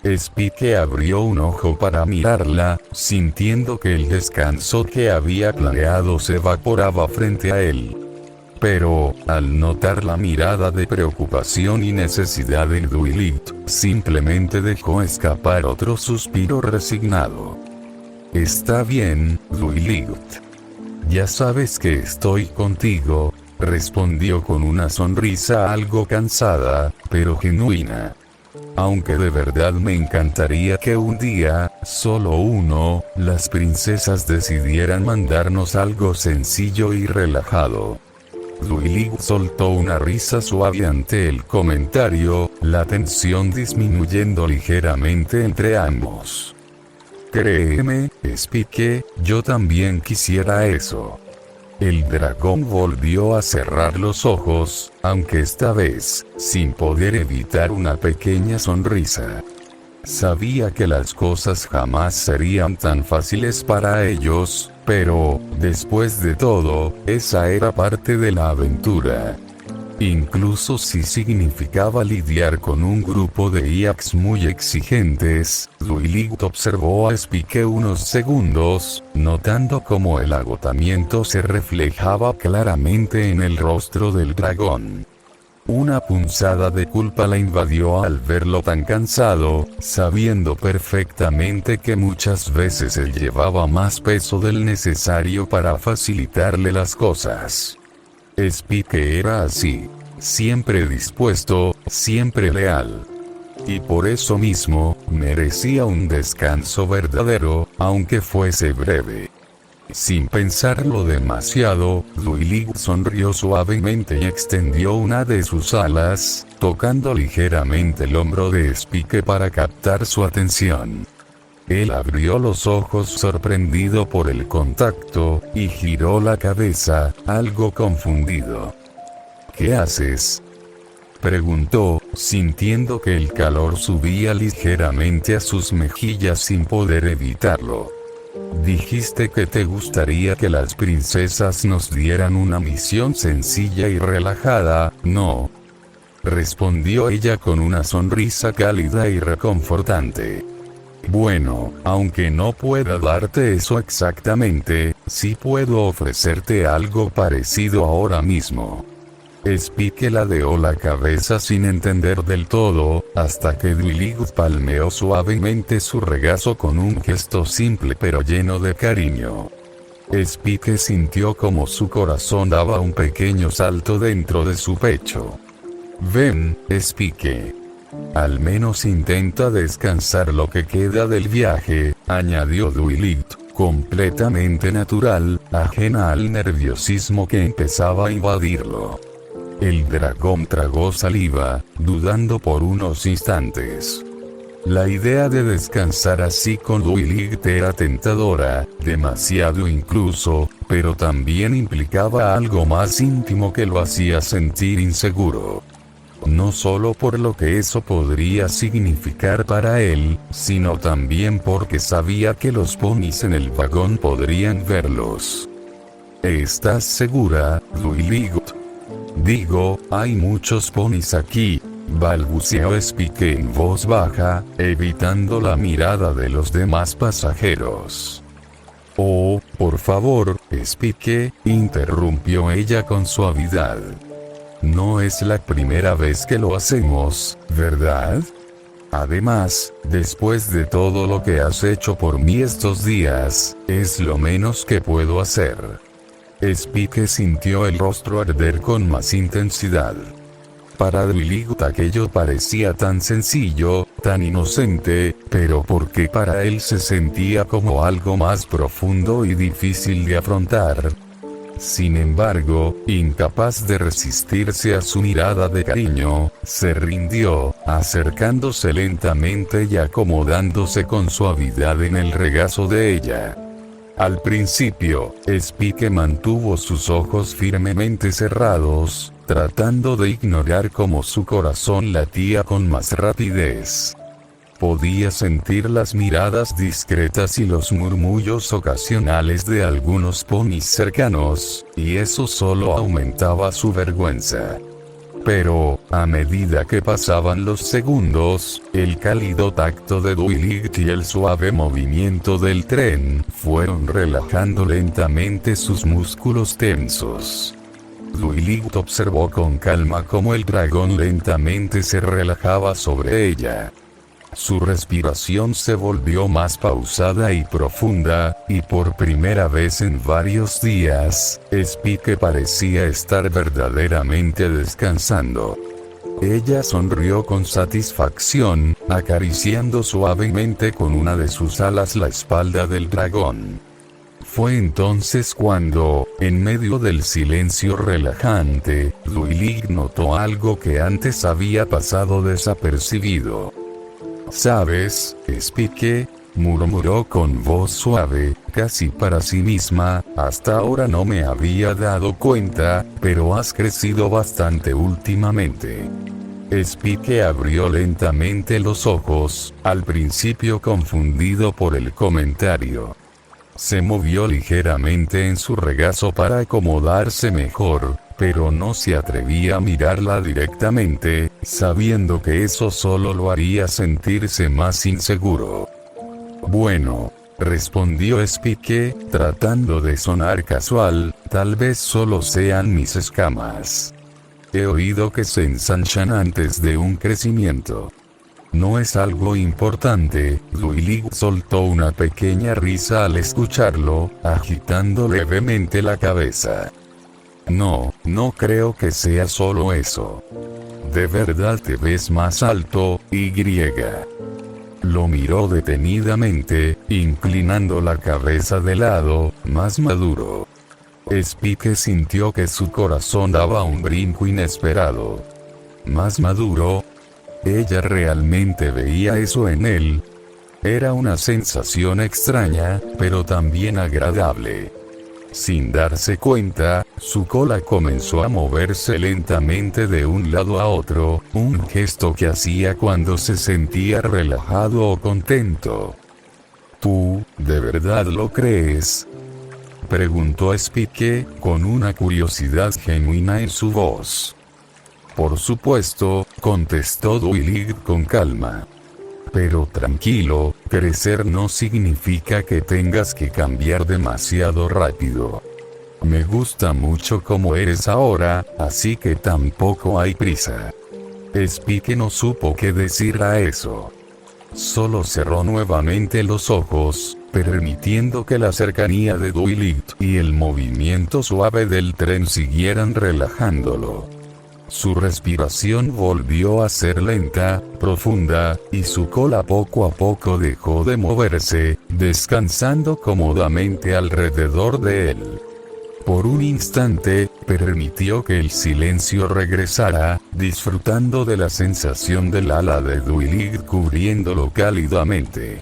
Spike abrió un ojo para mirarla, sintiendo que el descanso que había planeado se evaporaba frente a él. Pero, al notar la mirada de preocupación y necesidad en Duilig, simplemente dejó escapar otro suspiro resignado. «Está bien, Duilig. Ya sabes que estoy contigo», respondió con una sonrisa algo cansada, pero genuina. «Aunque de verdad me encantaría que un día, solo uno, las princesas decidieran mandarnos algo sencillo y relajado». Duilig soltó una risa suave ante el comentario, la tensión disminuyendo ligeramente entre ambos. «Créeme, Spike, yo también quisiera eso». El dragón volvió a cerrar los ojos, aunque esta vez, sin poder evitar una pequeña sonrisa. Sabía que las cosas jamás serían tan fáciles para ellos, pero, después de todo, esa era parte de la aventura. Incluso si significaba lidiar con un grupo de IAX muy exigentes, Duilig observó a Spike unos segundos, notando cómo el agotamiento se reflejaba claramente en el rostro del dragón. Una punzada de culpa la invadió al verlo tan cansado, sabiendo perfectamente que muchas veces él llevaba más peso del necesario para facilitarle las cosas. Spike era así, siempre dispuesto, siempre leal. Y por eso mismo, merecía un descanso verdadero, aunque fuese breve. Sin pensarlo demasiado, Duilig sonrió suavemente y extendió una de sus alas, tocando ligeramente el hombro de Spike para captar su atención. Él abrió los ojos sorprendido por el contacto, y giró la cabeza, algo confundido. ¿Qué haces?, preguntó, sintiendo que el calor subía ligeramente a sus mejillas sin poder evitarlo. Dijiste que te gustaría que las princesas nos dieran una misión sencilla y relajada, ¿no?, respondió ella con una sonrisa cálida y reconfortante. Bueno, aunque no pueda darte eso exactamente, sí puedo ofrecerte algo parecido ahora mismo. Spike ladeó la cabeza sin entender del todo, hasta que Duilig palmeó suavemente su regazo con un gesto simple pero lleno de cariño. Spike sintió como su corazón daba un pequeño salto dentro de su pecho. Ven, Spike. Al menos intenta descansar lo que queda del viaje, añadió Duilig, completamente natural, ajena al nerviosismo que empezaba a invadirlo. El dragón tragó saliva, dudando por unos instantes. La idea de descansar así con Duilig era tentadora, demasiado incluso, pero también implicaba algo más íntimo que lo hacía sentir inseguro. No solo por lo que eso podría significar para él, sino también porque sabía que los ponis en el vagón podrían verlos. ¿Estás segura, Duilig? Digo, hay muchos ponis aquí, balbuceó Spike en voz baja, evitando la mirada de los demás pasajeros. Oh, por favor, Spike, interrumpió ella con suavidad. No es la primera vez que lo hacemos, ¿verdad? Además, después de todo lo que has hecho por mí estos días, es lo menos que puedo hacer. Spike sintió el rostro arder con más intensidad. Para Duilig aquello parecía tan sencillo, tan inocente, pero porque para él se sentía como algo más profundo y difícil de afrontar. Sin embargo, incapaz de resistirse a su mirada de cariño, se rindió, acercándose lentamente y acomodándose con suavidad en el regazo de ella. Al principio, Spike mantuvo sus ojos firmemente cerrados, tratando de ignorar cómo su corazón latía con más rapidez. Podía sentir las miradas discretas y los murmullos ocasionales de algunos ponis cercanos, y eso solo aumentaba su vergüenza. Pero, a medida que pasaban los segundos, el cálido tacto de Duilig y el suave movimiento del tren fueron relajando lentamente sus músculos tensos. Duilig observó con calma cómo el dragón lentamente se relajaba sobre ella. Su respiración se volvió más pausada y profunda, y por primera vez en varios días, Spike parecía estar verdaderamente descansando. Ella sonrió con satisfacción, acariciando suavemente con una de sus alas la espalda del dragón. Fue entonces cuando, en medio del silencio relajante, Duilig notó algo que antes había pasado desapercibido. ¿Sabes, Spike?, murmuró con voz suave, casi para sí misma, hasta ahora no me había dado cuenta, pero has crecido bastante últimamente. Spike abrió lentamente los ojos, al principio confundido por el comentario. Se movió ligeramente en su regazo para acomodarse mejor, pero no se atrevía a mirarla directamente, sabiendo que eso solo lo haría sentirse más inseguro. Bueno, respondió Spike, tratando de sonar casual, tal vez solo sean mis escamas. he oído que se ensanchan antes de un crecimiento. No es algo importante. Duilig soltó una pequeña risa al escucharlo, agitando levemente la cabeza. No creo que sea solo eso. De verdad te ves más alto, Y. Lo miró detenidamente, inclinando la cabeza de lado, más maduro. Spike sintió que su corazón daba un brinco inesperado. ¿Más maduro? Ella realmente veía eso en él. Era una sensación extraña, pero también agradable. Sin darse cuenta, su cola comenzó a moverse lentamente de un lado a otro, un gesto que hacía cuando se sentía relajado o contento. ¿Tú, de verdad lo crees?, preguntó Spike, con una curiosidad genuina en su voz. Por supuesto, contestó Duilig con calma. Pero tranquilo, crecer no significa que tengas que cambiar demasiado rápido. Me gusta mucho como eres ahora, así que tampoco hay prisa. Spike no supo qué decir a eso. Solo cerró nuevamente los ojos, permitiendo que la cercanía de Duilig y el movimiento suave del tren siguieran relajándolo. Su respiración volvió a ser lenta, profunda, y su cola poco a poco dejó de moverse, descansando cómodamente alrededor de él. Por un instante, permitió que el silencio regresara, disfrutando de la sensación del ala de Duilig cubriéndolo cálidamente.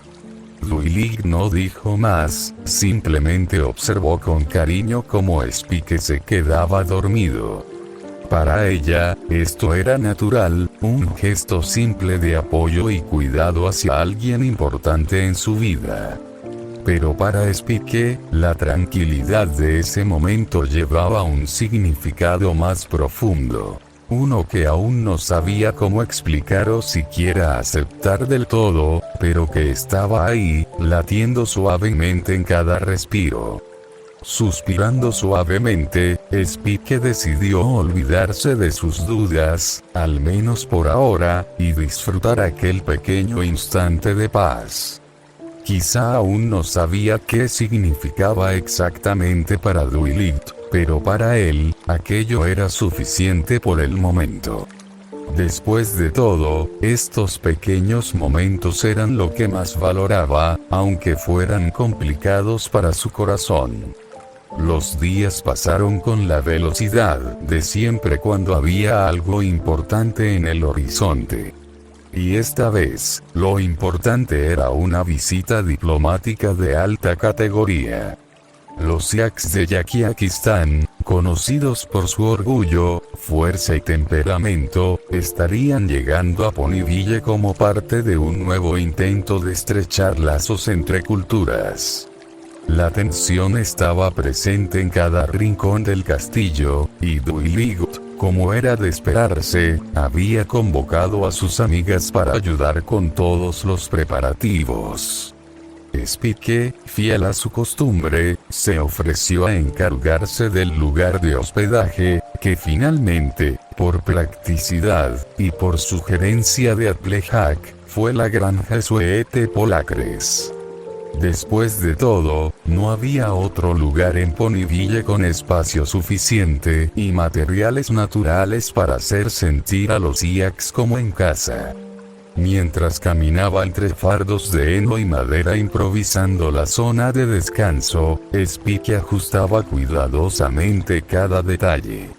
Duilig no dijo más, simplemente observó con cariño cómo Spike se quedaba dormido. Para ella, esto era natural, un gesto simple de apoyo y cuidado hacia alguien importante en su vida. Pero para Spike, la tranquilidad de ese momento llevaba un significado más profundo. Uno que aún no sabía cómo explicar o siquiera aceptar del todo, pero que estaba ahí, latiendo suavemente en cada respiro. Suspirando suavemente, Spike decidió olvidarse de sus dudas, al menos por ahora, y disfrutar aquel pequeño instante de paz. Quizá aún no sabía qué significaba exactamente para Duilig, pero para él, aquello era suficiente por el momento. Después de todo, estos pequeños momentos eran lo que más valoraba, aunque fueran complicados para su corazón. Los días pasaron con la velocidad de siempre cuando había algo importante en el horizonte. Y esta vez, lo importante era una visita diplomática de alta categoría. Los Yaks de Yakiakistán, conocidos por su orgullo, fuerza y temperamento, estarían llegando a Ponyville como parte de un nuevo intento de estrechar lazos entre culturas. La tensión estaba presente en cada rincón del castillo, y Duilig, como era de esperarse, había convocado a sus amigas para ayudar con todos los preparativos. Spike, fiel a su costumbre, se ofreció a encargarse del lugar de hospedaje, que finalmente, por practicidad, y por sugerencia de Applejack, fue la granja Sweet Polacres. Después de todo, no había otro lugar en Ponyville con espacio suficiente y materiales naturales para hacer sentir a los Yaks como en casa. Mientras caminaba entre fardos de heno y madera improvisando la zona de descanso, Spike ajustaba cuidadosamente cada detalle.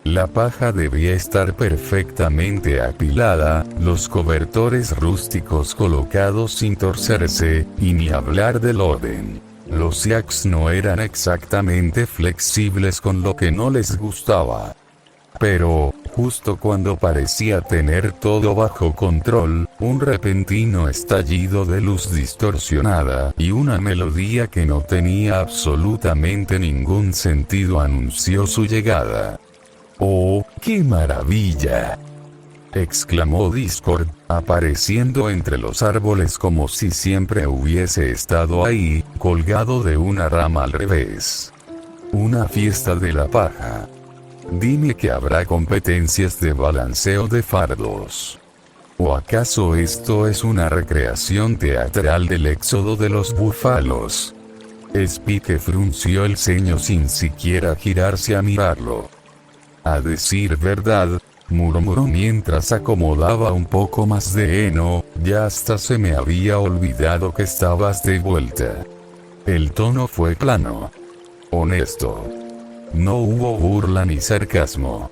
La paja debía estar perfectamente apilada, los cobertores rústicos colocados sin torcerse, y ni hablar del orden. Los Yaks no eran exactamente flexibles con lo que no les gustaba. Pero, justo cuando parecía tener todo bajo control, un repentino estallido de luz distorsionada y una melodía que no tenía absolutamente ningún sentido anunció su llegada. ¡Oh, qué maravilla!, exclamó Discord, apareciendo entre los árboles como si siempre hubiese estado ahí, colgado de una rama al revés. Una fiesta de la paja. Dime que habrá competencias de balanceo de fardos. ¿O acaso esto es una recreación teatral del éxodo de los búfalos? Spike frunció el ceño sin siquiera girarse a mirarlo. A decir verdad, murmuró mientras acomodaba un poco más de heno, ya hasta se me había olvidado que estabas de vuelta. El tono fue plano. Honesto. No hubo burla ni sarcasmo.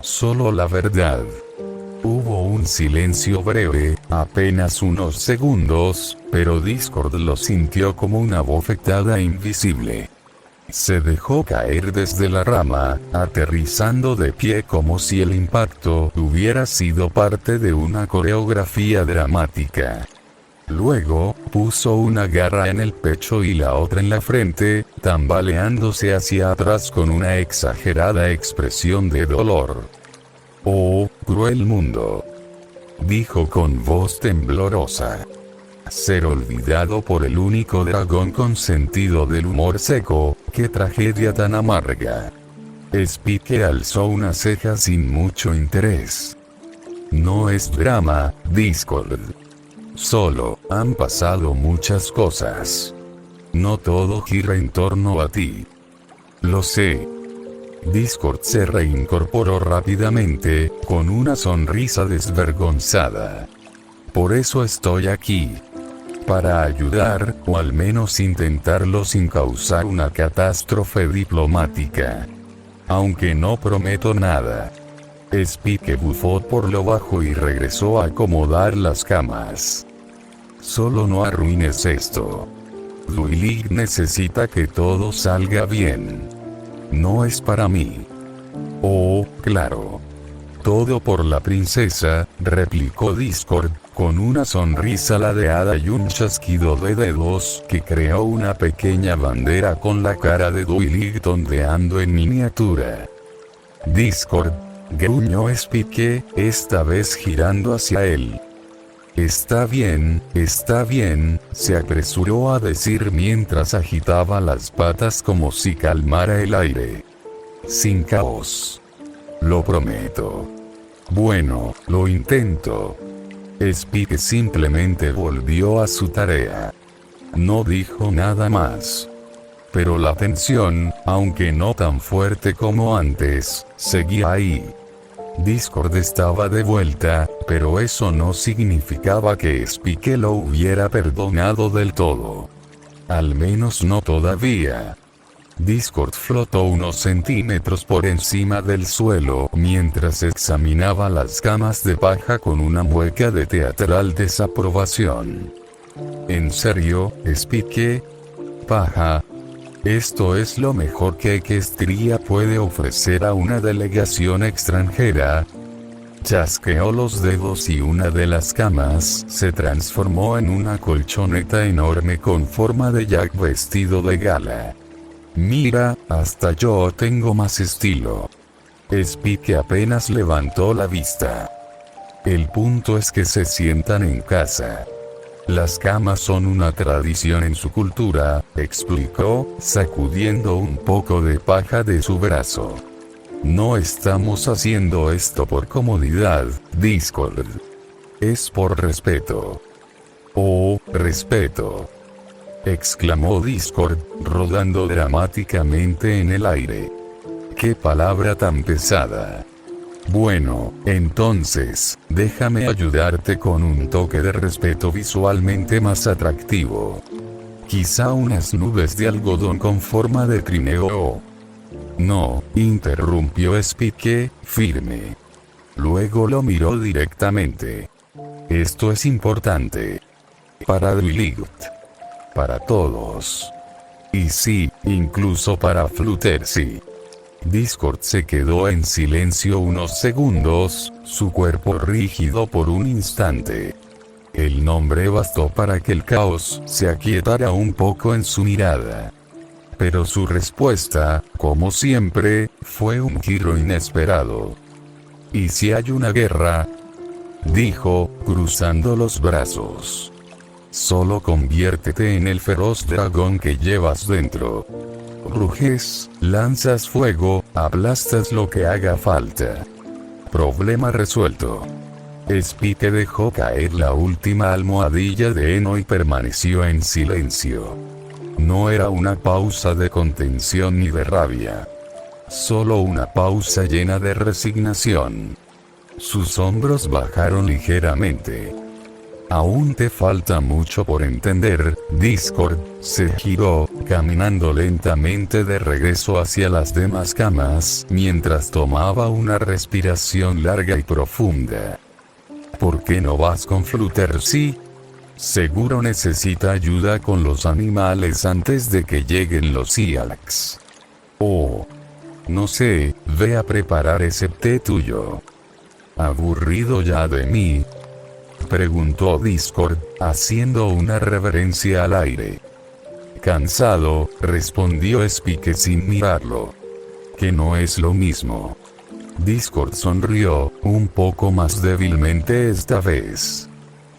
Solo la verdad. Hubo un silencio breve, apenas unos segundos, pero Discord lo sintió como una bofetada invisible. Se dejó caer desde la rama, aterrizando de pie como si el impacto hubiera sido parte de una coreografía dramática. Luego, puso una garra en el pecho y la otra en la frente, tambaleándose hacia atrás con una exagerada expresión de dolor. «Oh, cruel mundo», dijo con voz temblorosa. Ser olvidado por el único dragón con sentido del humor seco, qué tragedia tan amarga. Spike alzó una ceja sin mucho interés. No es drama, Discord. Solo, han pasado muchas cosas. No todo gira en torno a ti. Lo sé. Discord se reincorporó rápidamente, con una sonrisa desvergonzada. Por eso estoy aquí. Para ayudar, o al menos intentarlo sin causar una catástrofe diplomática. Aunque no prometo nada. Spike bufó por lo bajo y regresó a acomodar las camas. Solo no arruines esto. Duilig necesita que todo salga bien. No es para mí. Oh, claro. Todo por la princesa, replicó Discord, con una sonrisa ladeada y un chasquido de dedos que creó una pequeña bandera con la cara de Duilig ondeando en miniatura. Discord, gruñó Spike, esta vez girando hacia él. Está bien, se apresuró a decir mientras agitaba las patas como si calmara el aire. Sin caos. Lo prometo. Bueno, lo intento. Spike simplemente volvió a su tarea. No dijo nada más. Pero la tensión, aunque no tan fuerte como antes, seguía ahí. Discord estaba de vuelta, pero eso no significaba que Spike lo hubiera perdonado del todo. Al menos no todavía. Discord flotó unos centímetros por encima del suelo mientras examinaba las camas de paja con una mueca de teatral desaprobación. ¿En serio, Spike? ¿Paja? Esto es lo mejor que Equestria puede ofrecer a una delegación extranjera. Chasqueó los dedos y una de las camas se transformó en una colchoneta enorme con forma de Jack vestido de gala. Mira, hasta yo tengo más estilo. Spike apenas levantó la vista. El punto es que se sientan en casa. Las camas son una tradición en su cultura, explicó, sacudiendo un poco de paja de su brazo. No estamos haciendo esto por comodidad, Discord. Es por respeto. Oh, respeto. Exclamó Discord, rodando dramáticamente en el aire. ¡Qué palabra tan pesada! Bueno, entonces, déjame ayudarte con un toque de respeto visualmente más atractivo. Quizá unas nubes de algodón con forma de trineo. No, interrumpió Spike, firme. Luego lo miró directamente. Esto es importante. Para Duilig. Para todos. Y sí, incluso para Fluttershy. Discord se quedó en silencio unos segundos, su cuerpo rígido por un instante. El nombre bastó para que el caos se aquietara un poco en su mirada. Pero su respuesta, como siempre, fue un giro inesperado. ¿Y si hay una guerra? Dijo, cruzando los brazos. solo conviértete en el feroz dragón que llevas dentro. Ruges, lanzas fuego, aplastas lo que haga falta. Problema resuelto. Spike dejó caer la última almohadilla de heno y permaneció en silencio. No era una pausa de contención ni de rabia. Solo una pausa llena de resignación. Sus hombros bajaron ligeramente. Aún te falta mucho por entender, Discord. Se giró, caminando lentamente de regreso hacia las demás camas, mientras tomaba una respiración larga y profunda. ¿Por qué no vas con Fluttershy? Seguro necesita ayuda con los animales antes de que lleguen los Ealx. Oh. No sé, ve a preparar ese té tuyo. ¿Aburrido ya de mí?, preguntó Discord, haciendo una reverencia al aire. Cansado, respondió Spike sin mirarlo. Que no es lo mismo. Discord sonrió, un poco más débilmente esta vez.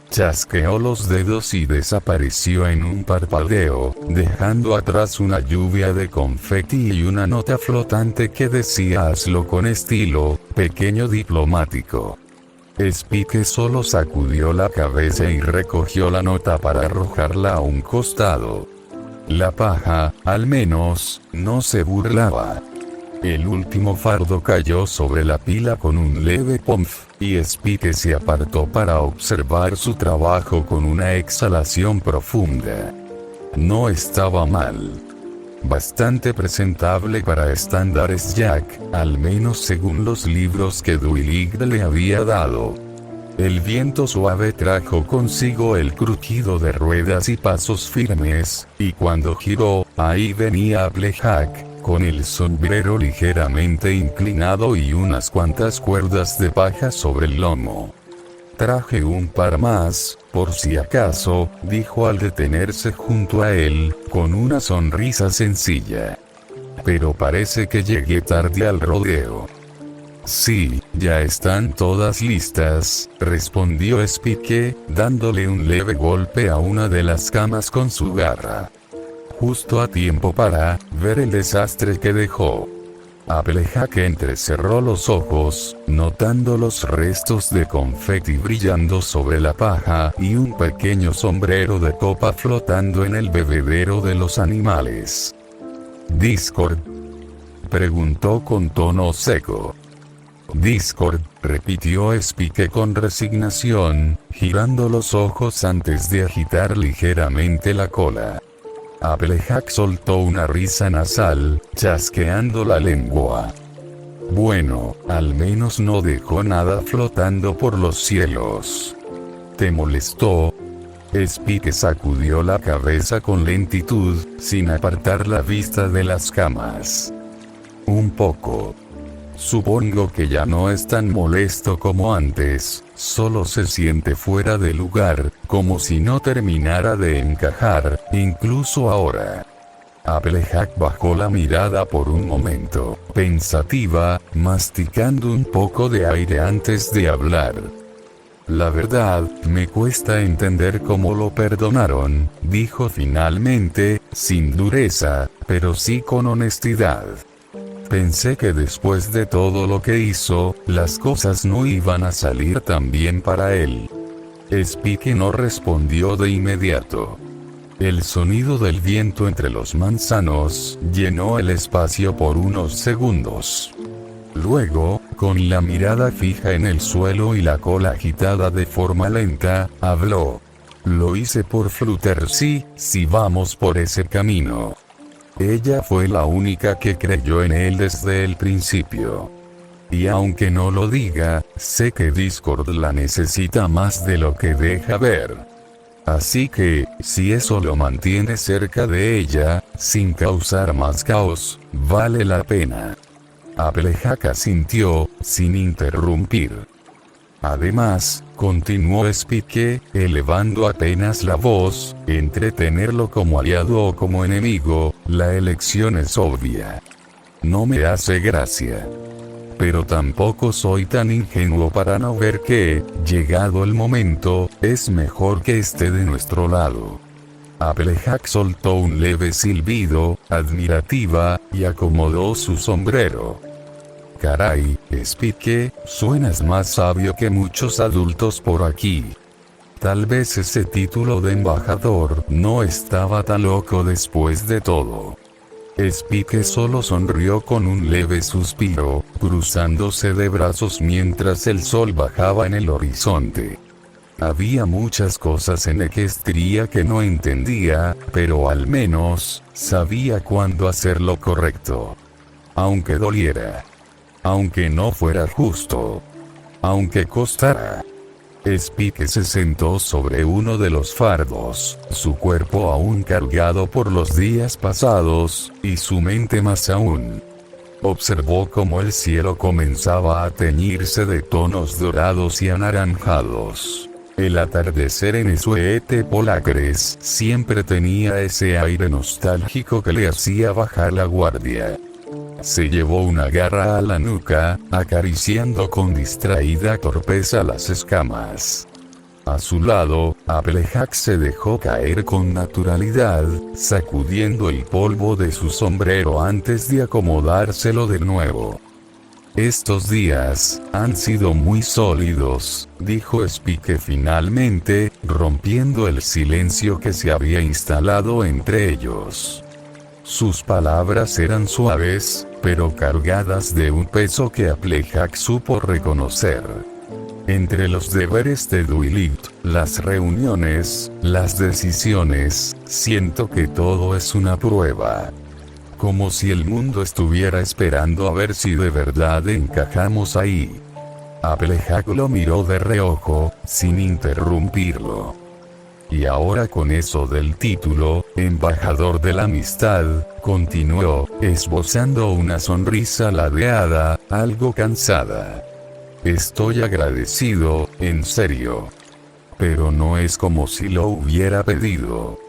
Chasqueó los dedos y desapareció en un parpadeo, dejando atrás una lluvia de confeti y una nota flotante que decía: hazlo con estilo, pequeño diplomático. Spike solo sacudió la cabeza y recogió la nota para arrojarla a un costado. La paja, al menos, no se burlaba. El último fardo cayó sobre la pila con un leve pomf, y Spike se apartó para observar su trabajo con una exhalación profunda. No estaba mal. Bastante presentable para estándares Jack, al menos según los libros que Duilig le había dado. El viento suave trajo consigo el crujido de ruedas y pasos firmes, y cuando giró, ahí venía Applejack, con el sombrero ligeramente inclinado y unas cuantas cuerdas de paja sobre el lomo. Traje un par más, por si acaso, dijo al detenerse junto a él, con una sonrisa sencilla. Pero parece que llegué tarde al rodeo. Sí, ya están todas listas, respondió Spike, dándole un leve golpe a una de las camas con su garra. Justo a tiempo para ver el desastre que dejó. Applejack entrecerró los ojos, notando los restos de confeti brillando sobre la paja y un pequeño sombrero de copa flotando en el bebedero de los animales. ¿Discord?, preguntó con tono seco. Discord, repitió Spike con resignación, girando los ojos antes de agitar ligeramente la cola. Applejack soltó una risa nasal, chasqueando la lengua. Bueno, al menos no dejó nada flotando por los cielos. ¿Te molestó? Spike sacudió la cabeza con lentitud, sin apartar la vista de las camas. Un poco. Supongo que ya no es tan molesto como antes, solo se siente fuera de lugar, como si no terminara de encajar, incluso ahora. Applejack bajó la mirada por un momento, pensativa, masticando un poco de aire antes de hablar. La verdad, me cuesta entender cómo lo perdonaron, dijo finalmente, sin dureza, pero sí con honestidad. Pensé que después de todo lo que hizo, las cosas no iban a salir tan bien para él. Spike no respondió de inmediato. El sonido del viento entre los manzanos llenó el espacio por unos segundos. Luego, con la mirada fija en el suelo y la cola agitada de forma lenta, habló. Lo hice por Fluttershy, si vamos por ese camino. Ella fue la única que creyó en él desde el principio. Y aunque no lo diga, sé que Discord la necesita más de lo que deja ver. Así que, si eso lo mantiene cerca de ella, sin causar más caos, vale la pena. Applejack asintió, sin interrumpir. Además, continuó Spike, elevando apenas la voz, entre tenerlo como aliado o como enemigo, la elección es obvia. No me hace gracia. pero tampoco soy tan ingenuo para no ver que, llegado el momento, es mejor que esté de nuestro lado. Applejack soltó un leve silbido, admirativa, y acomodó su sombrero. Caray, Spike, suenas más sabio que muchos adultos por aquí. Tal vez ese título de embajador no estaba tan loco después de todo. Spike solo sonrió con un leve suspiro, cruzándose de brazos mientras el sol bajaba en el horizonte. Había muchas cosas en Equestria que no entendía, pero al menos, sabía cuándo hacer lo correcto. Aunque doliera. Aunque no fuera justo. Aunque costara. Spike se sentó sobre uno de los fardos, su cuerpo aún cargado por los días pasados, y su mente más aún. Observó cómo el cielo comenzaba a teñirse de tonos dorados y anaranjados. El atardecer en Esuete Polacres siempre tenía ese aire nostálgico que le hacía bajar la guardia. Se llevó una garra a la nuca, acariciando con distraída torpeza las escamas. A su lado, Applejack se dejó caer con naturalidad, sacudiendo el polvo de su sombrero antes de acomodárselo de nuevo. Estos días han sido muy sólidos, dijo Spike finalmente, rompiendo el silencio que se había instalado entre ellos. Sus palabras eran suaves, pero cargadas de un peso que Applejack supo reconocer. Entre los deberes de Dwight, las reuniones, las decisiones, siento que todo es una prueba. Como si el mundo estuviera esperando a ver si de verdad encajamos ahí. Applejack lo miró de reojo, sin interrumpirlo. Y ahora con eso del título, embajador de la amistad, continuó, esbozando una sonrisa ladeada, algo cansada. Estoy agradecido, en serio. Pero no es como si lo hubiera pedido.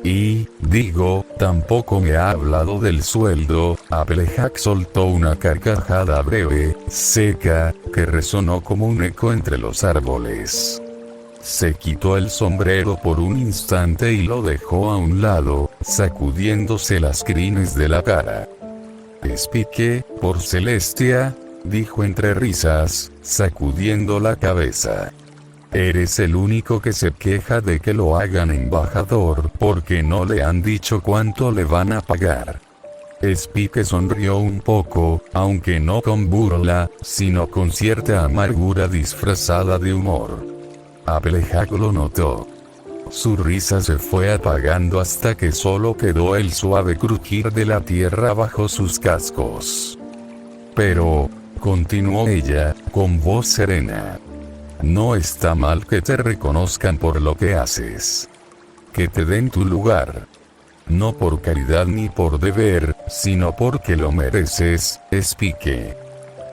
Y, digo, tampoco me ha hablado del sueldo. Applejack soltó una carcajada breve, seca, que resonó como un eco entre los árboles. Se quitó el sombrero por un instante y lo dejó a un lado, sacudiéndose las crines de la cara. Spike, por Celestia, dijo entre risas, sacudiendo la cabeza. Eres el único que se queja de que lo hagan embajador porque no le han dicho cuánto le van a pagar. Spike sonrió un poco, aunque no con burla, sino con cierta amargura disfrazada de humor. Applejack lo notó. Su risa se fue apagando hasta que solo quedó el suave crujir de la tierra bajo sus cascos. Pero, continuó ella, con voz serena. No está mal que te reconozcan por lo que haces. Que te den tu lugar. No por caridad ni por deber, sino porque lo mereces, Spike.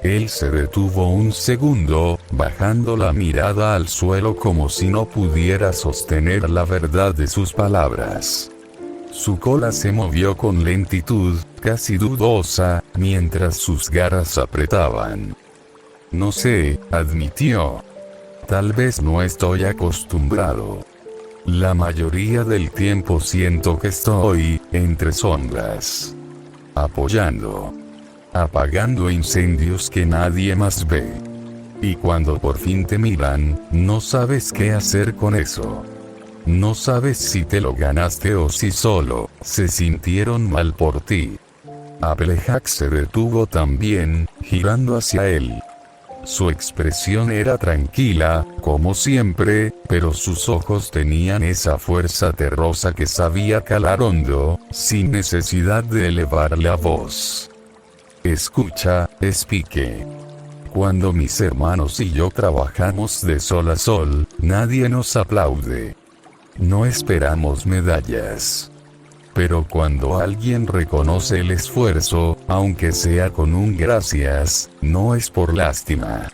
Él se detuvo un segundo, bajando la mirada al suelo como si no pudiera sostener la verdad de sus palabras. Su cola se movió con lentitud, casi dudosa, mientras sus garras apretaban. No sé, admitió. Tal vez no estoy acostumbrado. La mayoría del tiempo siento que estoy, entre sombras. Apoyando. Apagando incendios que nadie más ve. Y cuando por fin te miran, no sabes qué hacer con eso. No sabes si te lo ganaste o si solo se sintieron mal por ti. Applejack se detuvo también, girando hacia él. Su expresión era tranquila, como siempre, pero sus ojos tenían esa fuerza terrosa que sabía calar hondo, sin necesidad de elevar la voz. Escucha, Spike. Cuando mis hermanos y yo trabajamos de sol a sol, nadie nos aplaude. No esperamos medallas. Pero cuando alguien reconoce el esfuerzo, aunque sea con un gracias, no es por lástima.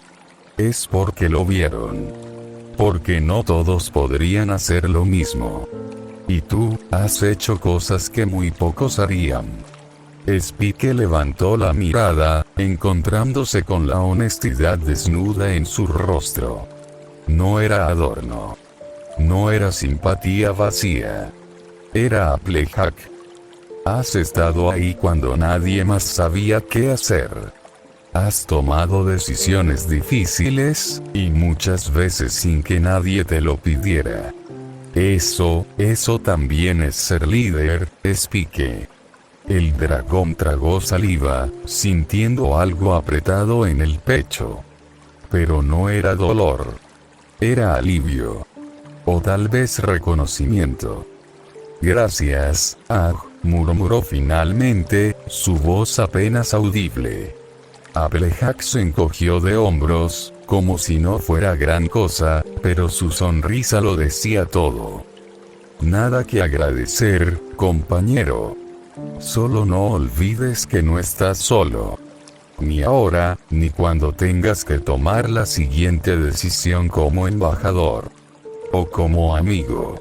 Es porque lo vieron. Porque no todos podrían hacer lo mismo. Y tú, has hecho cosas que muy pocos harían. Spike levantó la mirada, encontrándose con la honestidad desnuda en su rostro. No era adorno. No era simpatía vacía. Era Applejack. Has estado ahí cuando nadie más sabía qué hacer. Has tomado decisiones difíciles, y muchas veces sin que nadie te lo pidiera. Eso también es ser líder, Spike. El dragón tragó saliva, sintiendo algo apretado en el pecho. Pero no era dolor. Era alivio. O tal vez reconocimiento. Gracias, murmuró finalmente, su voz apenas audible. Applejack se encogió de hombros, como si no fuera gran cosa, pero su sonrisa lo decía todo. Nada que agradecer, compañero. Solo no olvides que no estás solo. Ni ahora, ni cuando tengas que tomar la siguiente decisión como embajador. O como amigo.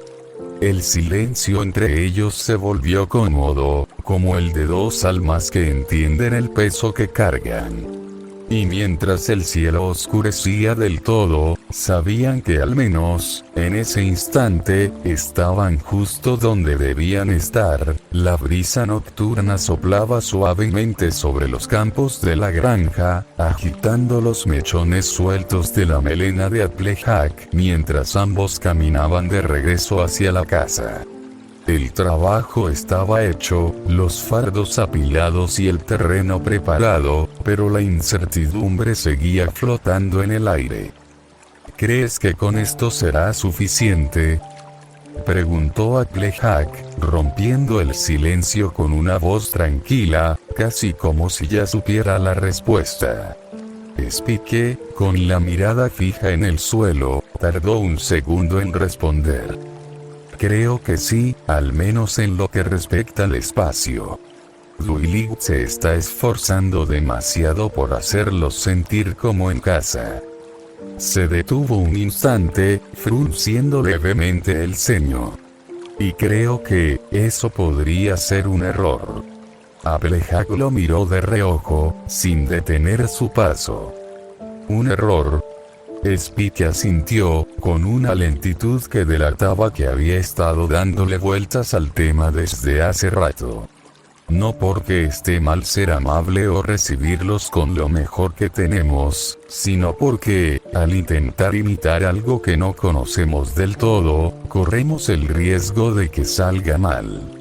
El silencio entre ellos se volvió cómodo, como el de dos almas que entienden el peso que cargan. Y mientras el cielo oscurecía del todo, sabían que al menos, en ese instante, estaban justo donde debían estar. La brisa nocturna soplaba suavemente sobre los campos de la granja, agitando los mechones sueltos de la melena de Applejack, mientras ambos caminaban de regreso hacia la casa. El trabajo estaba hecho, los fardos apilados y el terreno preparado, pero la incertidumbre seguía flotando en el aire. ¿Crees que con esto será suficiente?, preguntó Applejack, rompiendo el silencio con una voz tranquila, casi como si ya supiera la respuesta. Spike, con la mirada fija en el suelo, tardó un segundo en responder. Creo que sí, al menos en lo que respecta al espacio. Duilig se está esforzando demasiado por hacerlos sentir como en casa. Se detuvo un instante, frunciendo levemente el ceño. Y creo que, eso podría ser un error. Applejack lo miró de reojo, sin detener su paso. ¿Un error? Spike asintió, con una lentitud que delataba que había estado dándole vueltas al tema desde hace rato. No porque esté mal ser amable o recibirlos con lo mejor que tenemos, sino porque, al intentar imitar algo que no conocemos del todo, corremos el riesgo de que salga mal.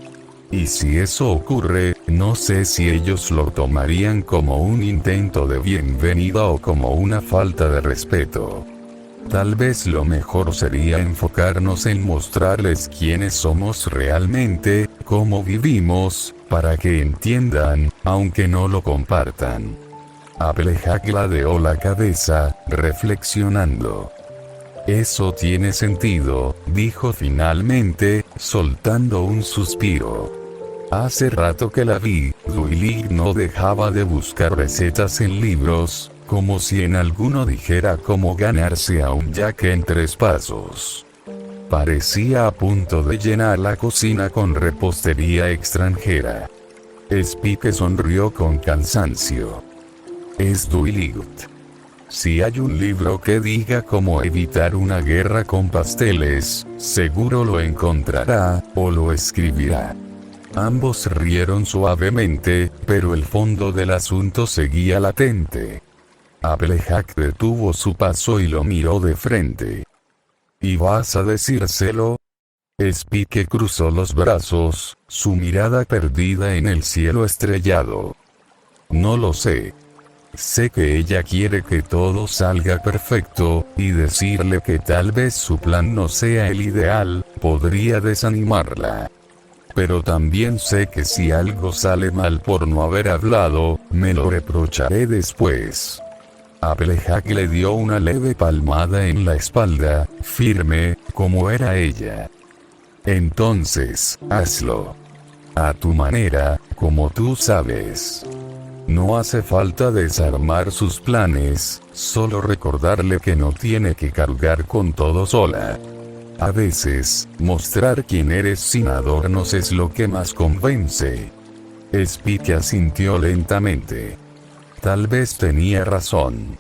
Y si eso ocurre, no sé si ellos lo tomarían como un intento de bienvenida o como una falta de respeto. Tal vez lo mejor sería enfocarnos en mostrarles quiénes somos realmente, cómo vivimos, para que entiendan, aunque no lo compartan. Applejack ladeó la cabeza, reflexionando. Eso tiene sentido, dijo finalmente, soltando un suspiro. Hace rato que la vi. Duilig no dejaba de buscar recetas en libros, como si en alguno dijera cómo ganarse a un Jack en 3 pasos. Parecía a punto de llenar la cocina con repostería extranjera. Spike sonrió con cansancio. Es Duilig. Si hay un libro que diga cómo evitar una guerra con pasteles, seguro lo encontrará, o lo escribirá. Ambos rieron suavemente, pero el fondo del asunto seguía latente. Applejack detuvo su paso y lo miró de frente. ¿Y vas a decírselo? Spike cruzó los brazos, su mirada perdida en el cielo estrellado. No lo sé. Sé que ella quiere que todo salga perfecto, y decirle que tal vez su plan no sea el ideal, podría desanimarla. Pero también sé que si algo sale mal por no haber hablado, me lo reprocharé después. Applejack le dio una leve palmada en la espalda, firme, como era ella. Entonces, hazlo. A tu manera, como tú sabes. No hace falta desarmar sus planes, solo recordarle que no tiene que cargar con todo sola. A veces, mostrar quién eres sin adornos es lo que más convence. Spike asintió lentamente. Tal vez tenía razón.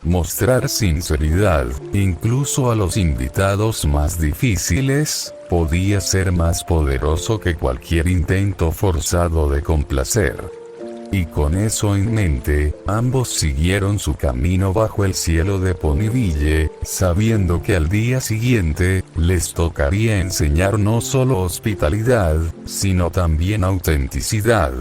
Mostrar sinceridad, incluso a los invitados más difíciles, podía ser más poderoso que cualquier intento forzado de complacer. Y con eso en mente, ambos siguieron su camino bajo el cielo de Ponyville, sabiendo que al día siguiente, les tocaría enseñar no solo hospitalidad, sino también autenticidad.